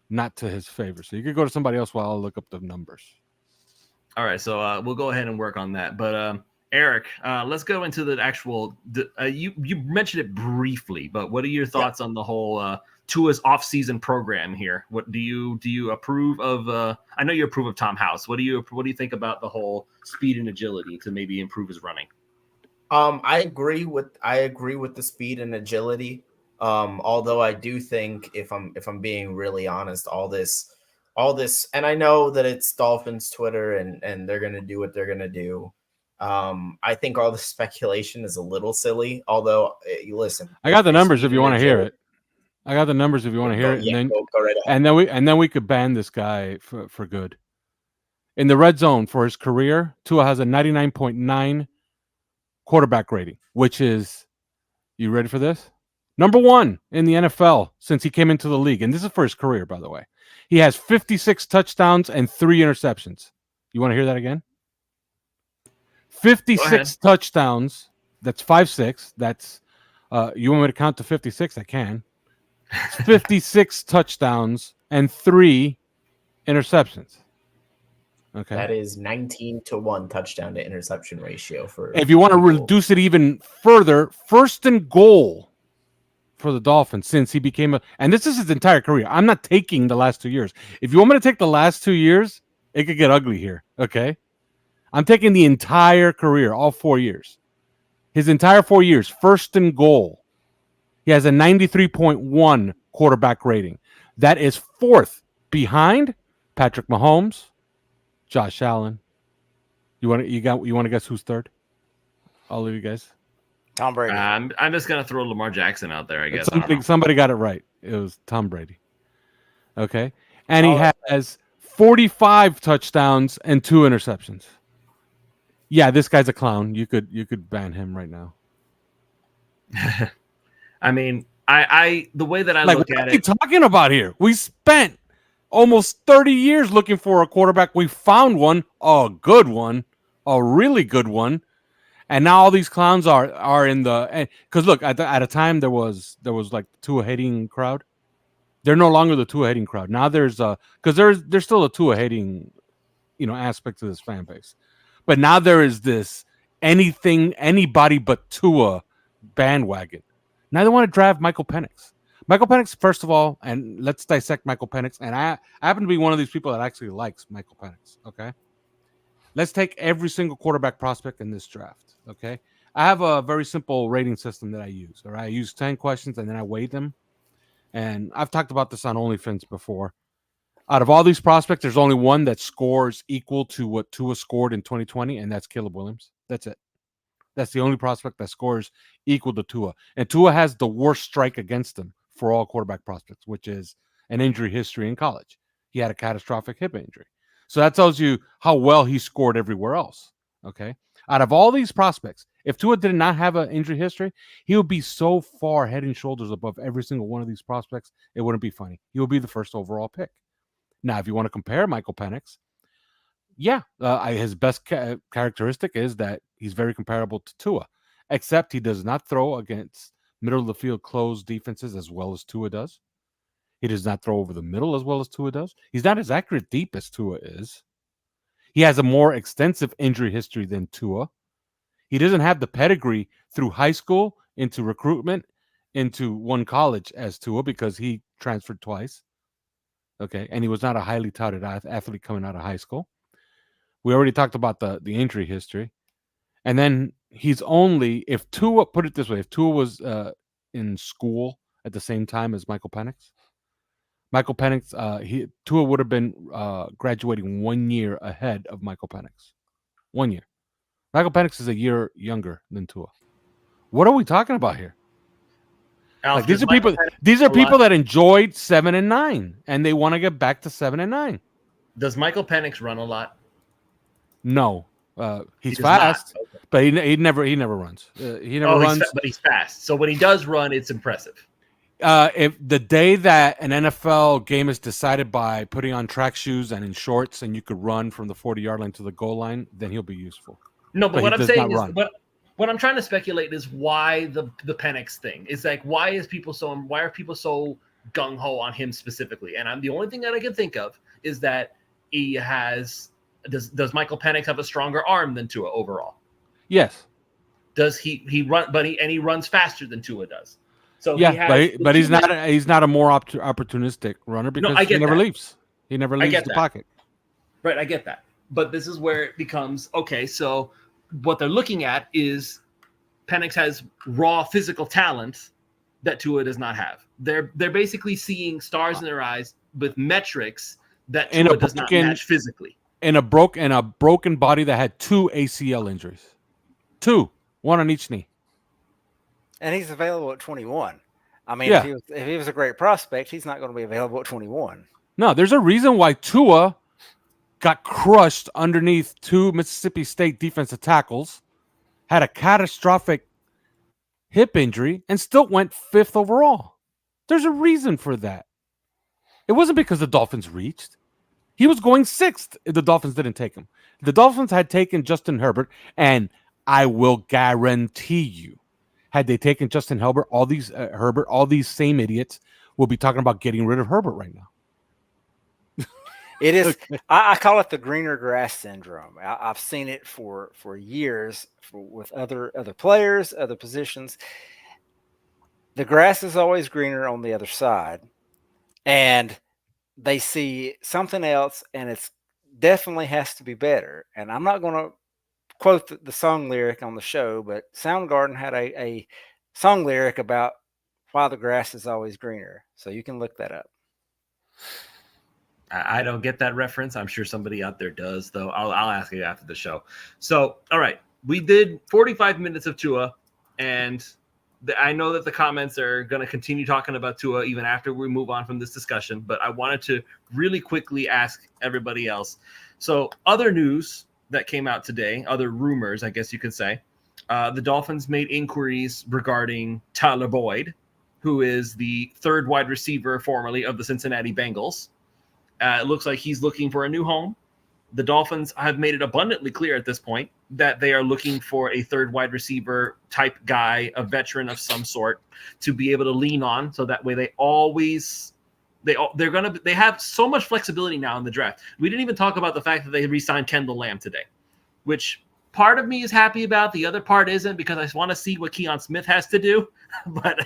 Speaker 4: not to his favor. So you could go to somebody else while I'll look up the numbers.
Speaker 1: All right, so we'll go ahead and work on that. But Eric, let's go into the actual. You mentioned it briefly, but what are your thoughts on the whole Tua's offseason program here? What do you approve of? I know you approve of Tom House. What do you think about the whole speed and agility to maybe improve his running?
Speaker 2: I agree with the speed and agility. Although I do think, if I'm being really honest, all this, and I know that it's Dolphins Twitter and they're going to do what they're going to do. I think all the speculation is a little silly, although listen,
Speaker 4: I got the numbers if you want to hear it. I got the numbers if you want to hear it.
Speaker 2: Yeah,
Speaker 4: and then,
Speaker 2: go right ahead.
Speaker 4: And then we could ban this guy for good. In the red zone for his career, Tua has a 99.9 quarterback rating, which is, you ready for this? Number one in the NFL since he came into the league. And this is for his career, by the way. He has 56 touchdowns and 3 interceptions. You want to hear that again? 56 touchdowns. That's 5-6. That's you want me to count to 56? I can. 56 touchdowns and 3 interceptions. Okay.
Speaker 2: That is 19-1 touchdown to interception ratio for.
Speaker 4: If you want to reduce it even further, first and goal for the Dolphins since he became and this is his entire career. I'm not taking the last 2 years. If you want me to take the last 2 years, it could get ugly here. Okay. I'm taking the entire career, all 4 years. His entire 4 years, first and goal. He has a 93.1 quarterback rating. That is 4th behind Patrick Mahomes, Josh Allen. You want to guess who's 3rd? All of you guys.
Speaker 3: Tom Brady.
Speaker 1: I'm just gonna throw Lamar Jackson out there, I guess.
Speaker 4: Somebody got it right. It was Tom Brady. Okay. And he has 45 touchdowns and 2 interceptions. Yeah, this guy's a clown. You could ban him right now.
Speaker 1: I mean, I the way that I look at it.
Speaker 4: What are you talking about here? We spent almost 30 years looking for a quarterback. We found one, a good one, a really good one. And now all these clowns are in the, because look, at a time there was like Tua hating crowd. They're no longer the Tua hating crowd. Now there's because there's still a Tua hating, aspect to this fan base, but now there is this anybody but Tua bandwagon. Now they want to draft Michael Penix. Michael Penix, first of all, and let's dissect Michael Penix. And I happen to be one of these people that actually likes Michael Penix. Okay, let's take every single quarterback prospect in this draft. Okay, I have a very simple rating system that I use. All right, I use 10 questions and then I weight them. And I've talked about this on OnlyFans before. Out of all these prospects, there's only one that scores equal to what Tua scored in 2020, and that's Caleb Williams. That's it. That's the only prospect that scores equal to Tua. And Tua has the worst strike against him for all quarterback prospects, which is an injury history in college. He had a catastrophic hip injury. So that tells you how well he scored everywhere else. Okay. Out of all these prospects, if Tua did not have an injury history, he would be so far head and shoulders above every single one of these prospects, it wouldn't be funny. He would be the first overall pick. Now, if you want to compare Michael Penix, his best characteristic is that he's very comparable to Tua, except he does not throw against middle of the field closed defenses as well as Tua does. He does not throw over the middle as well as Tua does. He's not as accurate deep as Tua is. He has a more extensive injury history than Tua. He doesn't have the pedigree through high school into recruitment into one college as Tua because he transferred twice. Okay, and he was not a highly touted athlete coming out of high school. We already talked about the injury history. And then he's only, if Tua, put it this way, if Tua was in school at the same time as Michael Penix, Tua would have been graduating 1 year ahead of Michael Penix. 1 year. Michael Penix is a year younger than Tua. What are we talking about here?
Speaker 1: Alf,
Speaker 4: These are people that enjoyed 7 and 9, and they want to get back to 7 and 9.
Speaker 1: Does Michael Penix run a lot?
Speaker 4: No, he's fast, okay. But he never runs. He never runs.
Speaker 1: But he's fast. So when he does run, it's impressive.
Speaker 4: If the day that an NFL game is decided by putting on track shoes and in shorts, and you could run from the 40-yard line to the goal line, then he'll be useful.
Speaker 1: No, but what I'm saying is, what I'm trying to speculate is why the Penix thing is like, why are people so gung ho on him specifically? And the only thing that I can think of is that he has. Does Michael Penix have a stronger arm than Tua overall?
Speaker 4: Yes.
Speaker 1: Does he run? But he runs faster than Tua does. So
Speaker 4: yeah, but he's not a more opportunistic runner because he never leaves. He never leaves the pocket.
Speaker 1: Right, I get that. But this is where it becomes okay. So what they're looking at is Penix has raw physical talent that Tua does not have. They're basically seeing stars in their eyes with metrics that Tua does not match physically.
Speaker 4: In a broken body that had 2 ACL injuries. 2, one on each knee.
Speaker 3: And he's available at 21. I mean, if he was a great prospect, he's not going to be available at 21.
Speaker 4: No, there's a reason why Tua got crushed underneath 2 Mississippi State defensive tackles, had a catastrophic hip injury, and still went 5th overall. There's a reason for that. It wasn't because the Dolphins reached. He was going 6th if the Dolphins didn't take him. The Dolphins had taken Justin Herbert, and I will guarantee you, had they taken Justin Herbert, all these same idiots will be talking about getting rid of Herbert right now.
Speaker 3: It is. I call it the greener grass syndrome. I've seen it for years with other players, other positions. The grass is always greener on the other side, and they see something else, and it's definitely has to be better. And I'm not going to quote the song lyric on the show, but Soundgarden had a song lyric about why the grass is always greener. So you can look that up.
Speaker 1: I don't get that reference. I'm sure somebody out there does, though. I'll ask you after the show. So, all right, we did 45 minutes of Tua, and I know that the comments are going to continue talking about Tua even after we move on from this discussion, but I wanted to really quickly ask everybody else. So other news that came out today, other rumors, I guess you could say, the Dolphins made inquiries regarding Tyler Boyd, who is the 3rd wide receiver formerly of the Cincinnati Bengals. It looks like he's looking for a new home. The Dolphins have made it abundantly clear at this point that they are looking for a 3rd wide receiver type guy, a veteran of some sort, to be able to lean on. So that way they have so much flexibility now in the draft. We didn't even talk about the fact that they re-signed Kendall Lamb today, which part of me is happy about. The other part isn't, because I want to see what Keon Smith has to do. But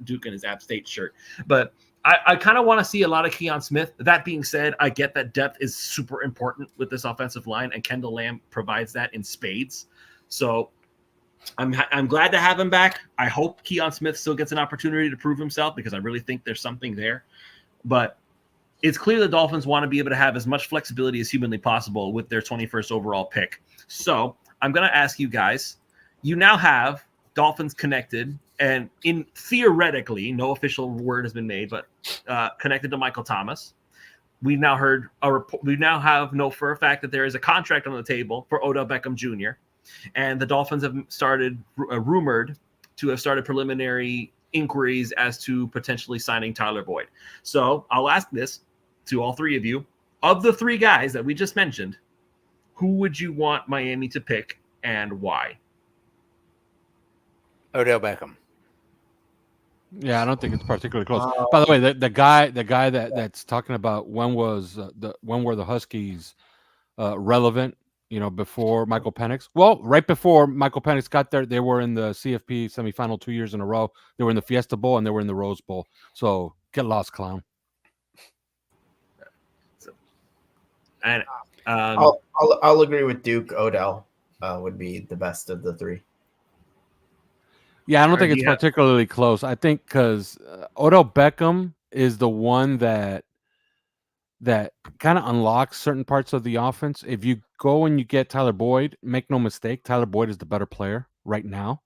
Speaker 1: Duke in his App State shirt. But I kind of want to see a lot of Keon Smith. That being said, I get that depth is super important with this offensive line, and Kendall Lamb provides that in spades. So I'm glad to have him back. I hope Keon Smith still gets an opportunity to prove himself, because I really think there's something there. But it's clear the Dolphins want to be able to have as much flexibility as humanly possible with their 21st overall pick. So I'm going to ask you guys, you now have Dolphins connected, and in theoretically, no official word has been made, but connected to Michael Thomas. We've now heard a report. We now know for a fact that there is a contract on the table for Odell Beckham Jr. And the Dolphins have started rumored to have started preliminary inquiries as to potentially signing Tyler Boyd. So I'll ask this to all three of you. Of the three guys that we just mentioned, who would you want Miami to pick and why?
Speaker 3: Odell Beckham.
Speaker 4: Yeah, I don't think it's particularly close. By the way, the guy that's talking about when were the Huskies relevant? Before Michael Penix. Well, right before Michael Penix got there, they were in the CFP semifinal 2 years in a row. They were in the Fiesta Bowl and they were in the Rose Bowl. So get lost, clown.
Speaker 1: And
Speaker 2: I'll agree with Duke. Odell would be the best of the three.
Speaker 4: Yeah, I don't think it's particularly close. I think because Odell Beckham is the one that kind of unlocks certain parts of the offense. If you go and you get Tyler Boyd, make no mistake, Tyler Boyd is the better player right now.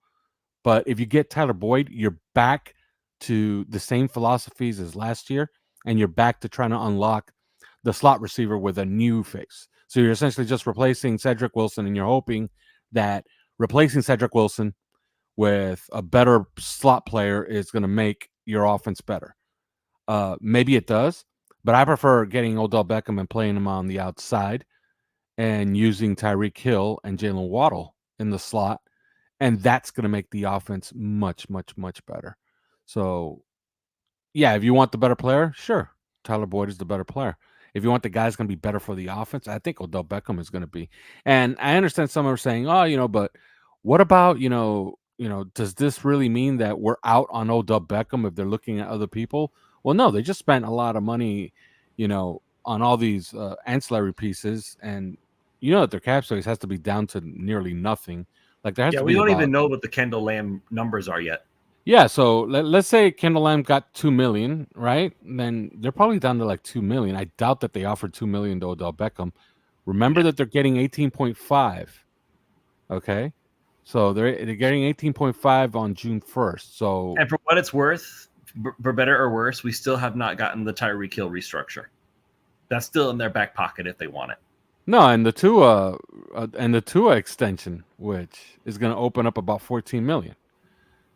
Speaker 4: But if you get Tyler Boyd, you're back to the same philosophies as last year, and you're back to trying to unlock the slot receiver with a new face. So you're essentially just replacing Cedric Wilson, and you're hoping that replacing Cedric Wilson with a better slot player is going to make your offense better. Maybe it does, but I prefer getting Odell Beckham and playing him on the outside and using Tyreek Hill and Jalen Waddle in the slot, and that's going to make the offense much, much, much better. So, yeah, if you want the better player, sure, Tyler Boyd is the better player. If you want the guy that's going to be better for the offense, I think Odell Beckham is going to be. And I understand some are saying, but what about, does this really mean that we're out on Odell Beckham if they're looking at other people? Well, no, they just spent a lot of money, on all these ancillary pieces, and that their cap space has to be down to nearly nothing. Like there has to be.
Speaker 1: We don't even know what the Kendall Lamb numbers are yet.
Speaker 4: Yeah, so let's say Kendall Lamb got $2 million, right? Then they're probably down to like $2 million. I doubt that they offered $2 million to Odell Beckham. Remember that they're getting 18.5. Okay, so they're getting 18.5 on June 1st. So,
Speaker 1: and for what it's worth, for better or worse, we still have not gotten the Tyreek Hill restructure. That's still in their back pocket if they want it.
Speaker 4: No, and the Tua extension, which is going to open up about $14 million.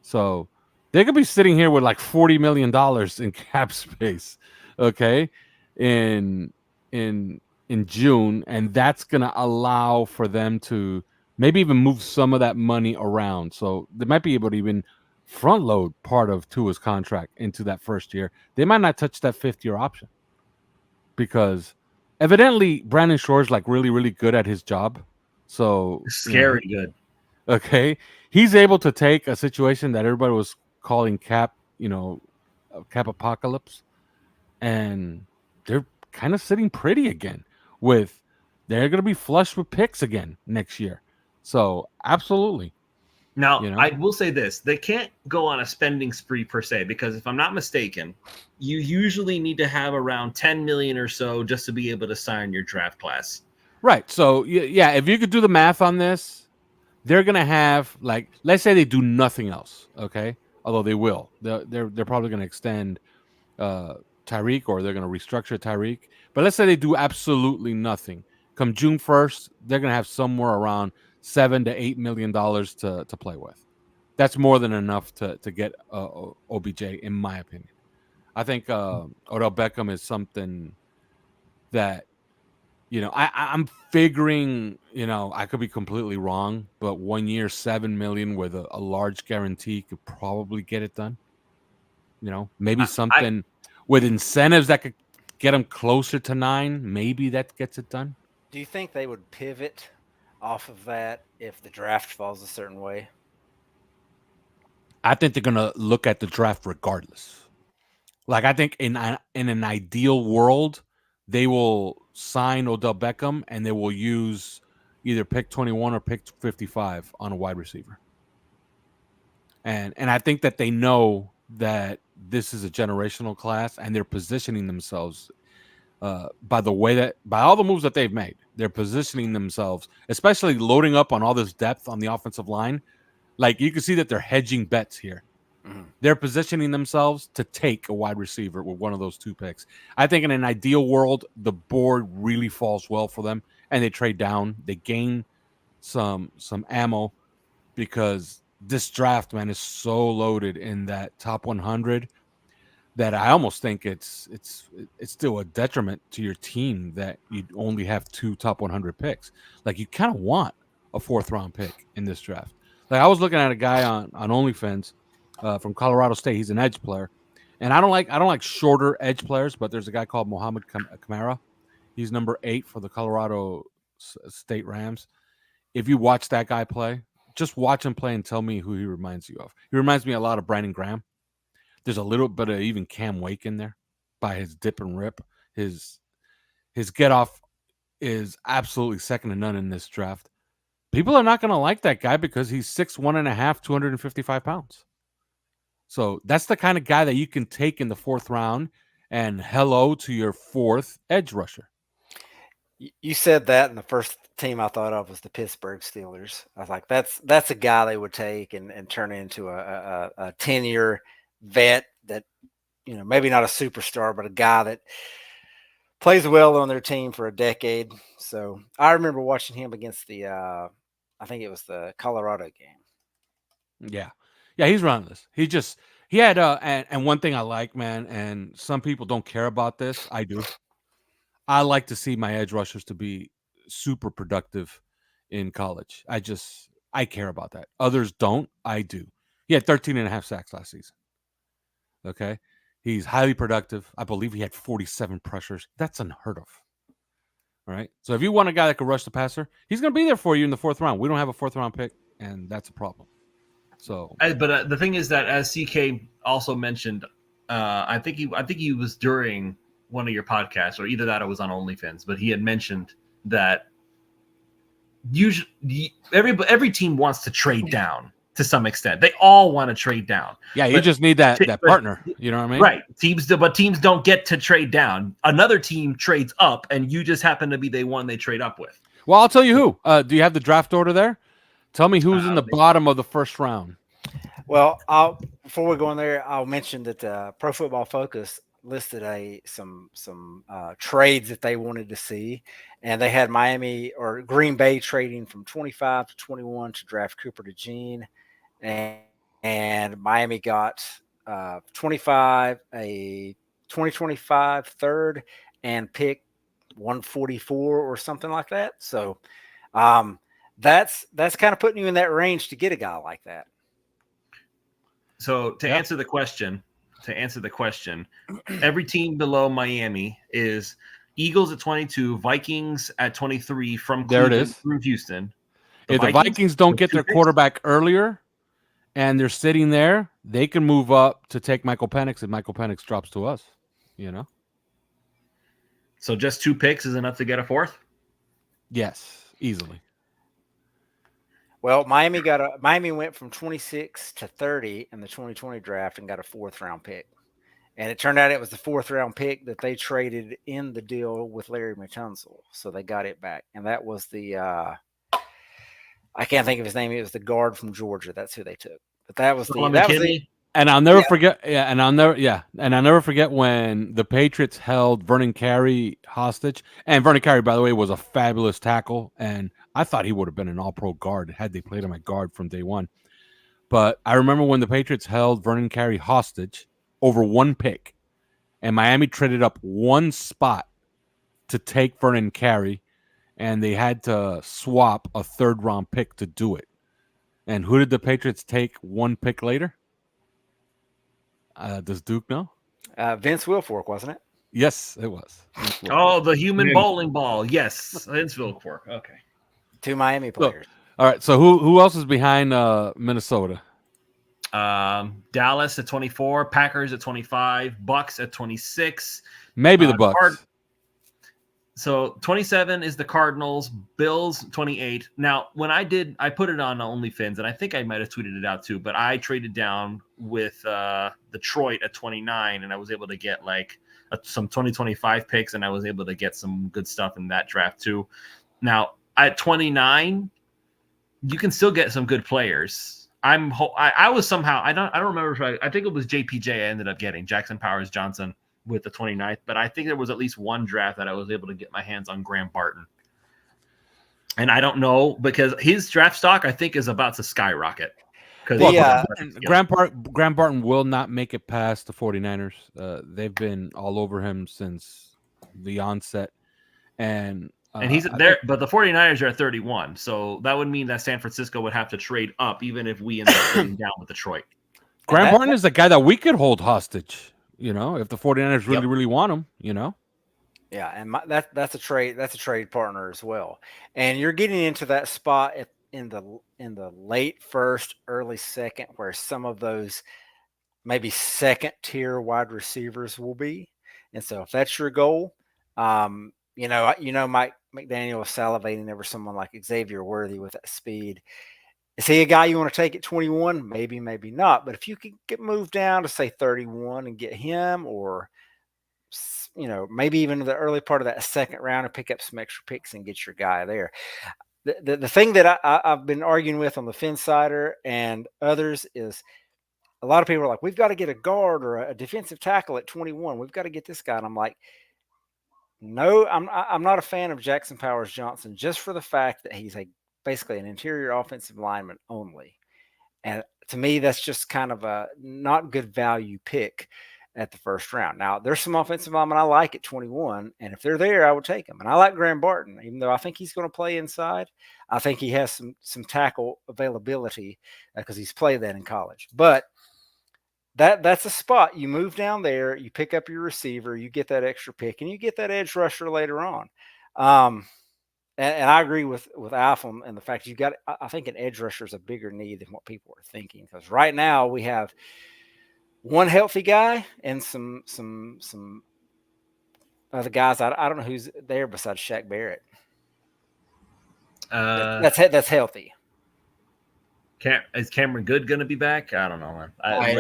Speaker 4: So they could be sitting here with like $40 million in cap space, okay, in June, and that's going to allow for them to maybe even move some of that money around. So they might be able to even front load part of Tua's contract into that first year. They might not touch that fifth-year option because evidently Brandon Shore's like really, really good at his job. So
Speaker 1: scary good.
Speaker 4: Okay, he's able to take a situation that everybody was calling cap apocalypse, and they're kind of sitting pretty again. They're going to be flush with picks again next year. So absolutely.
Speaker 1: Now, I will say this: they can't go on a spending spree per se, because if I'm not mistaken, you usually need to have around 10 million or so just to be able to sign your draft class.
Speaker 4: Right. So yeah, if you could do the math on this. They're gonna have, like, let's say they do nothing else, okay? Although they will, they're probably gonna extend Tyreek, or they're gonna restructure Tyreek. But let's say they do absolutely nothing. Come June 1st, they're gonna have somewhere around $7 to $8 million to play with. That's more than enough to get OBJ, in my opinion. I think Odell Beckham is something that. I'm figuring, I could be completely wrong, but 1 year, $7 million with a large guarantee could probably get it done. Maybe something with incentives that could get them closer to 9. Maybe that gets it done.
Speaker 3: Do you think they would pivot off of that if the draft falls a certain way?
Speaker 4: I think they're going to look at the draft regardless. Like, I think in an ideal world, they will sign Odell Beckham and they will use either pick 21 or pick 55 on a wide receiver. And I think that they know that this is a generational class, and they're positioning themselves by all the moves that they've made. They're positioning themselves, especially loading up on all this depth on the offensive line. Like you can see that they're hedging bets here.
Speaker 3: Mhm.
Speaker 4: They're positioning themselves to take a wide receiver with one of those 2 picks. I think in an ideal world, the board really falls well for them, and they trade down. They gain some ammo because this draft, man, is so loaded in that top 100 that I almost think it's still a detriment to your team that you only have 2 top 100 picks. Like you kind of want a 4th round pick in this draft. Like I was looking at a guy on OnlyFans from Colorado State. He's an edge player, and I don't like shorter edge players, but there's a guy called Mohamed Kamara. He's number 8 for the Colorado State Rams. If you watch that guy play, just watch him play and tell me who he reminds you of. He reminds me a lot of Brandon Graham. There's a little bit of even Cam Wake in there by his dip and rip. His get off is absolutely second to none in this draft. People are not going to like that guy because he's 6'1.5", 255 pounds. So that's the kind of guy that you can take in the 4th round and hello to your 4th edge rusher.
Speaker 3: You said that, and the first team I thought of was the Pittsburgh Steelers. I was like, that's a guy they would take and turn into a 10-year vet that, maybe not a superstar, but a guy that plays well on their team for a decade. So I remember watching him against the, I think it was the Colorado game.
Speaker 4: Yeah, he's running this. He had and one thing I like, man, and some people don't care about this. I do. I like to see my edge rushers to be super productive in college. I care about that. Others don't. I do. He had 13.5 sacks last season. Okay. He's highly productive. I believe he had 47 pressures. That's unheard of. All right. So if you want a guy that can rush the passer, he's going to be there for you in the 4th round. We don't have a 4th round pick, and that's a problem. So,
Speaker 1: but the thing is that, as CK also mentioned, I think he was during one of your podcasts, or either that or was on OnlyFans, but he had mentioned that usually every team wants to trade down to some extent. They all want to trade down.
Speaker 4: Yeah, you just need that partner. You know what I mean?
Speaker 1: Right. Teams don't get to trade down. Another team trades up, and you just happen to be the one they trade up with.
Speaker 4: Well, I'll tell you who. Do you have the draft order there? Tell me who's in the bottom of the 1st round.
Speaker 3: Well, before we go in there, I'll mention that Pro Football Focus listed some trades that they wanted to see, and they had Miami or Green Bay trading from 25 to 21 to draft Cooper DeJean, and Miami got 25, a 2025 3rd, and pick 144 or something like that. So that's kind of putting you in that range to get a guy like that.
Speaker 1: So to answer the question, every team below Miami is Eagles at 22, Vikings at 23 from Cleveland through Houston.
Speaker 4: If the Vikings don't get their quarterback earlier and they're sitting there, they can move up to take Michael Penix, and Michael Penix drops to us,
Speaker 1: So just 2 picks is enough to get a 4th?
Speaker 4: Yes, easily.
Speaker 3: Well, Miami went from 26 to 30 in the 2020 draft and got a 4th round pick. And it turned out it was the 4th round pick that they traded in the deal with Larry Tunsil. So they got it back. And that was the I can't think of his name. It was the guard from Georgia. That's who they took. But that was
Speaker 4: and I'll never forget. Yeah, and I'll never forget when the Patriots held Vernon Carey hostage. And Vernon Carey, by the way, was a fabulous tackle, and I thought he would have been an All-Pro guard had they played him at guard from day one. But I remember when the Patriots held Vernon Carey hostage over 1 pick, and Miami traded up 1 spot to take Vernon Carey, and they had to swap a 3rd round pick to do it. And who did the Patriots take 1 pick later? Does Duke know?
Speaker 3: Vince Wilfork, wasn't it?
Speaker 4: Yes, it was.
Speaker 1: Oh, the human bowling ball. Yes, Vince Wilfork. Okay.
Speaker 3: 2 Miami players.
Speaker 4: All right. So who else is behind Minnesota?
Speaker 1: Dallas at 24, Packers at 25, Bucks at 26.
Speaker 4: Maybe the Bucks.
Speaker 1: So 27 is the Cardinals, Bills 28. Now, when I put it on OnlyFins, and I think I might have tweeted it out too, but I traded down with Detroit at 29, and I was able to get like some 2025 picks, and I was able to get some good stuff in that draft too. Now, at 29, you can still get some good players. I was somehow, I don't remember if I think it was JPJ I ended up getting, Jackson Powers Johnson, with the 29th, but I think there was at least one draft that I was able to get my hands on Graham Barton. And I don't know, because his draft stock, I think, is about to skyrocket.
Speaker 4: Well, Graham Barton will not make it past the 49ers. They've been all over him since the onset. And
Speaker 1: he's there, but the 49ers are at 31. So that would mean that San Francisco would have to trade up, even if we end up trading down with Detroit.
Speaker 4: Graham Barton is the guy that we could hold hostage. If the 49ers really want him,
Speaker 3: Yeah, and that's a trade partner as well. And you're getting into that spot in the late first, early second, where some of those maybe second tier wide receivers will be. And so if that's your goal, Mike McDaniel is salivating over someone like Xavier Worthy with that speed. Is he a guy you want to take at 21? Maybe, maybe not. But if you could get moved down to say 31 and get him, or maybe even the early part of that second round and pick up some extra picks and get your guy there. The thing that I've been arguing with on the Finsider and others is a lot of people are like, we've got to get a guard or a defensive tackle at 21. We've got to get this guy. And I'm like, no, I'm not a fan of Jackson Powers Johnson, just for the fact that he's basically an interior offensive lineman only. And to me, that's just kind of a not good value pick at the first round. Now, there's some offensive linemen I like at 21, and if they're there, I would take them. And I like Graham Barton, even though I think he's going to play inside. I think he has some tackle availability because he's played that in college. But that's a spot. You move down there, you pick up your receiver, you get that extra pick, and you get that edge rusher later on. And I agree with Alf and the fact I think an edge rusher is a bigger need than what people are thinking, because right now we have one healthy guy and some other guys. I don't know who's there besides Shaq Barrett. That's healthy.
Speaker 1: Is Cameron Good going to be back? I don't know, man.
Speaker 2: I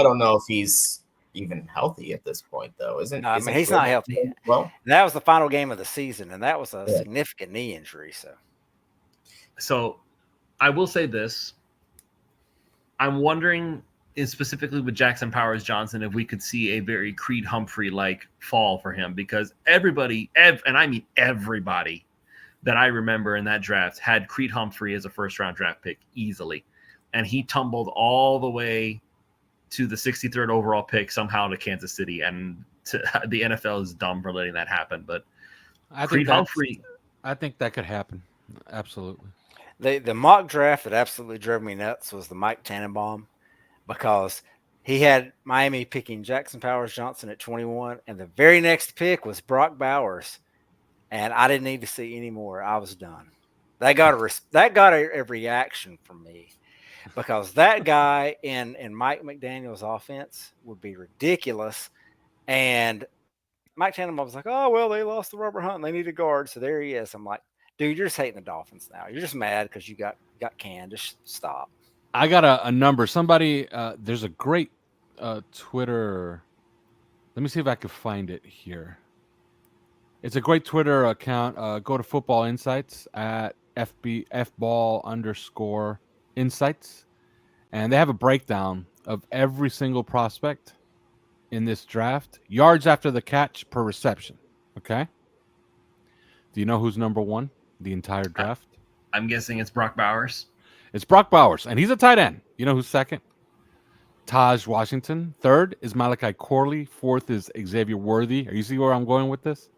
Speaker 2: don't know if he's even healthy at this point, though, isn't?
Speaker 3: No, he's not healthy.
Speaker 2: Well,
Speaker 3: that was the final game of the season, and that was a significant knee injury.
Speaker 1: So I will say this: I'm wondering, specifically with Jackson Powers Johnson, if we could see a very Creed Humphrey-like fall for him, because everybody, and I mean everybody that I remember in that draft had Creed Humphrey as a first-round draft pick easily, and he tumbled all the way to the 63rd overall pick somehow to Kansas City, and the NFL is dumb for letting that happen. But Creed Humphrey,
Speaker 4: I think that could happen. Absolutely.
Speaker 3: The mock draft that absolutely drove me nuts was the Mike Tannenbaum, because he had Miami picking Jackson Powers Johnson at 21, and the very next pick was Brock Bowers, and I didn't need to see any more. I was done. That got a reaction from me, because that guy in Mike McDaniel's offense would be ridiculous. And Mike Tannenbaum was like, oh, well, they lost to Robert Hunt and they need a guard, so there he is. I'm like, dude, you're just hating the Dolphins now. You're just mad because you got canned. Just stop.
Speaker 4: I got a number. Somebody, there's a great Twitter. Let me see if I can find it here. It's a great Twitter account. Go to Football Insights at FBall_insights. And they have a breakdown of every single prospect in this draft. Yards after the catch per reception. Okay. Do you know who's number one the entire draft?
Speaker 1: I'm guessing it's Brock Bowers.
Speaker 4: It's Brock Bowers, and he's a tight end. You know who's second? Taj Washington. Third is Malachi Corley. Fourth is Xavier Worthy. Are you see where I'm going with this?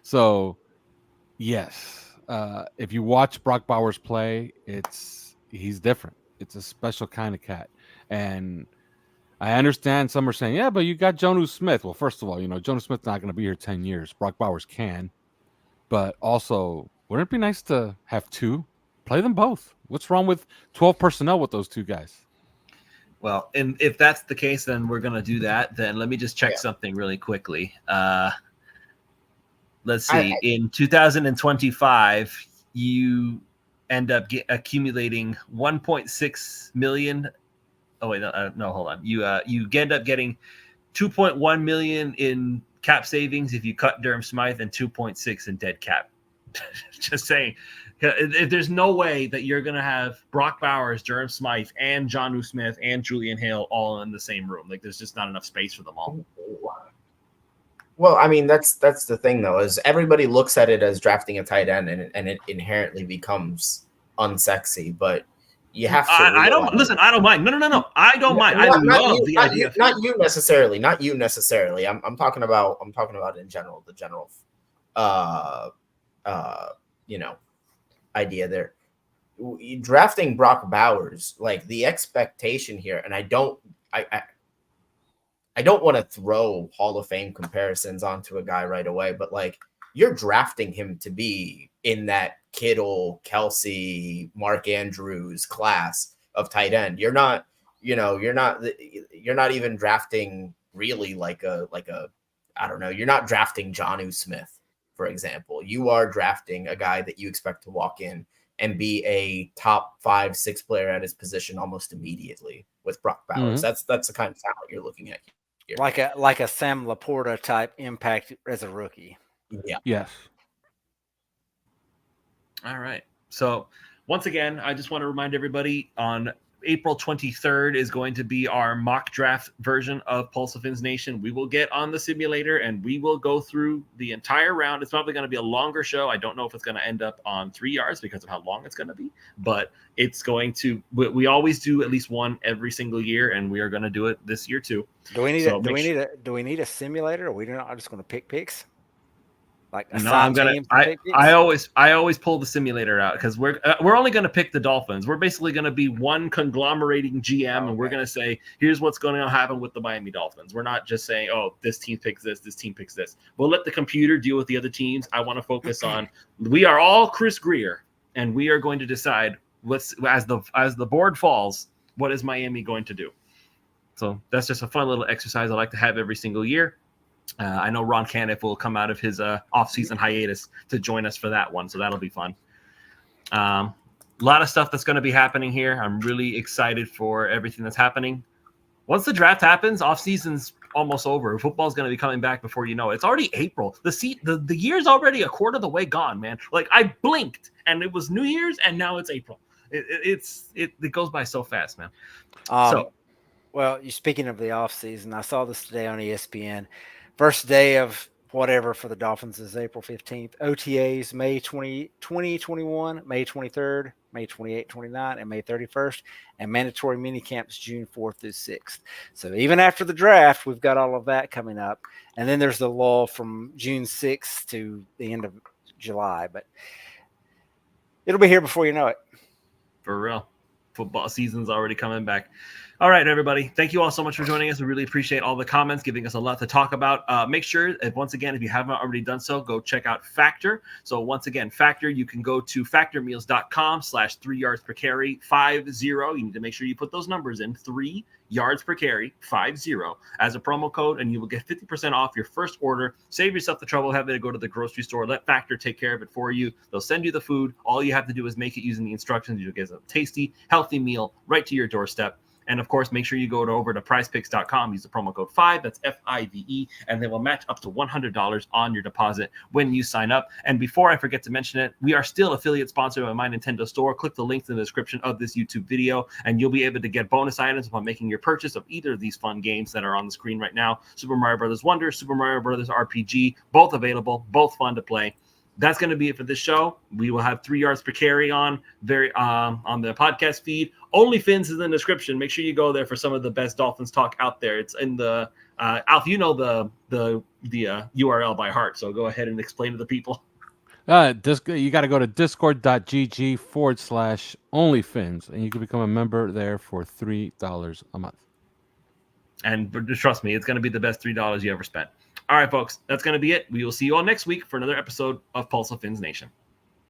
Speaker 4: So, yes, if you watch Brock Bowers play, he's different. It's a special kind of cat. And I understand some are saying, yeah, but you got Jonnu Smith. Well, first of all, Jonnu Smith's not going to be here 10 years. Brock Bowers can. But also, wouldn't it be nice to have two? Play them both. What's wrong with 12 personnel with those two guys?
Speaker 1: Well, and if that's the case, then we're going to do that. Then let me just check something really quickly. let's see. In 2025, you end up accumulating 1.6 million. Oh wait, no, hold on. You end up getting 2.1 million in cap savings if you cut Durham Smythe, and 2.6 in dead cap. Just saying, there's no way that you're gonna have Brock Bowers, Durham Smythe, and Jonnu Smith and Julian Hale all in the same room. Like, there's just not enough space for them all.
Speaker 2: Well, I mean, that's the thing though, is everybody looks at it as drafting a tight end, and it inherently becomes unsexy. But you have to.
Speaker 1: I don't listen. I don't mind. No. I don't mind. I love the idea.
Speaker 2: Not you necessarily. Not you necessarily. I'm talking about in general. The general, idea there. Drafting Brock Bowers, like, the expectation here, and I don't want to throw Hall of Fame comparisons onto a guy right away, but like, you're drafting him to be in that Kittle, Kelsey, Mark Andrews class of tight end. You're not even drafting really like a I don't know. You're not drafting Jonnu Smith, for example. You are drafting a guy that you expect to walk in and be a top 5-6 player at his position almost immediately with Brock Bowers.
Speaker 4: Mm-hmm.
Speaker 2: That's the kind of talent you're looking at here.
Speaker 3: Like a Sam Laporta type impact as a rookie.
Speaker 2: Yeah.
Speaker 4: Yes.
Speaker 1: All right. So once again, I just want to remind everybody, on April 23rd is going to be our mock draft version of Pulse of Fins Nation. We will get on the simulator and we will go through the entire round. It's probably going to be a longer show. I don't know if it's going to end up on 3 yards because of how long it's going to be, but it's going to, we always do at least one every single year, and we are going to do it this year too.
Speaker 3: Do we need a simulator, or are we not just going to pick picks? Like,
Speaker 1: no, I always pull the simulator out, because we're only going to pick the Dolphins. We're basically going to be one conglomerating GM, and we're going to say, here's what's going to happen with the Miami Dolphins. We're not just saying, oh, this team picks this team picks this. We'll let the computer deal with the other teams. I want to focus on, we are all Chris Greer, and we are going to decide as the board falls, what is Miami going to do. So that's just a fun little exercise I like to have every single year. I know Ron Caniff will come out of his off-season hiatus to join us for that one, so that'll be fun. A lot of stuff that's going to be happening here. I'm really excited for everything that's happening. Once the draft happens, off-season's almost over. Football's going to be coming back before you know it. It's already April. The year's already a quarter of the way gone, man. Like, I blinked, and it was New Year's, and now it's April. It goes by so fast, man.
Speaker 3: Well, speaking of the off-season, I saw this today on ESPN. First day of whatever for the Dolphins is April 15th. OTAs, May 20, 21, May 23rd, May 28, 29, and May 31st. And mandatory mini camps June 4th through 6th. So even after the draft, we've got all of that coming up. And then there's the lull from June 6th to the end of July. But it'll be here before you know it.
Speaker 1: For real. Football season's already coming back. All right, everybody. Thank you all so much for joining us. We really appreciate all the comments, giving us a lot to talk about. Make sure, once again, if you haven't already done so, go check out Factor. So once again, Factor, you can go to factormeals.com/3 yards per carry 50. You need to make sure you put those numbers in, 3 yards per carry 50 as a promo code, and you will get 50% off your first order. Save yourself the trouble of having to go to the grocery store. Let Factor take care of it for you. They'll send you the food. All you have to do is make it using the instructions. You'll get a tasty, healthy meal right to your doorstep. And of course, make sure you go over to prizepicks.com, use the promo code 5, that's FIVE, and they will match up to $100 on your deposit when you sign up. And before I forget to mention it, we are still affiliate sponsored by My Nintendo Store. Click the links in the description of this YouTube video, and you'll be able to get bonus items upon making your purchase of either of these fun games that are on the screen right now. Super Mario Bros. Wonder, Super Mario Bros. RPG, both available, both fun to play. That's going to be it for this show. We will have 3 yards per carry on the podcast feed. OnlyFins is in the description. Make sure you go there for some of the best Dolphins talk out there. It's in the Alf. You know the URL by heart, so go ahead and explain to the people.
Speaker 4: You got to go to discord.gg/OnlyFins, and you can become a member there for $3 a month.
Speaker 1: And trust me, it's going to be the best $3 you ever spent. All right, folks, that's going to be it. We will see you all next week for another episode of Pulse of Fins Nation.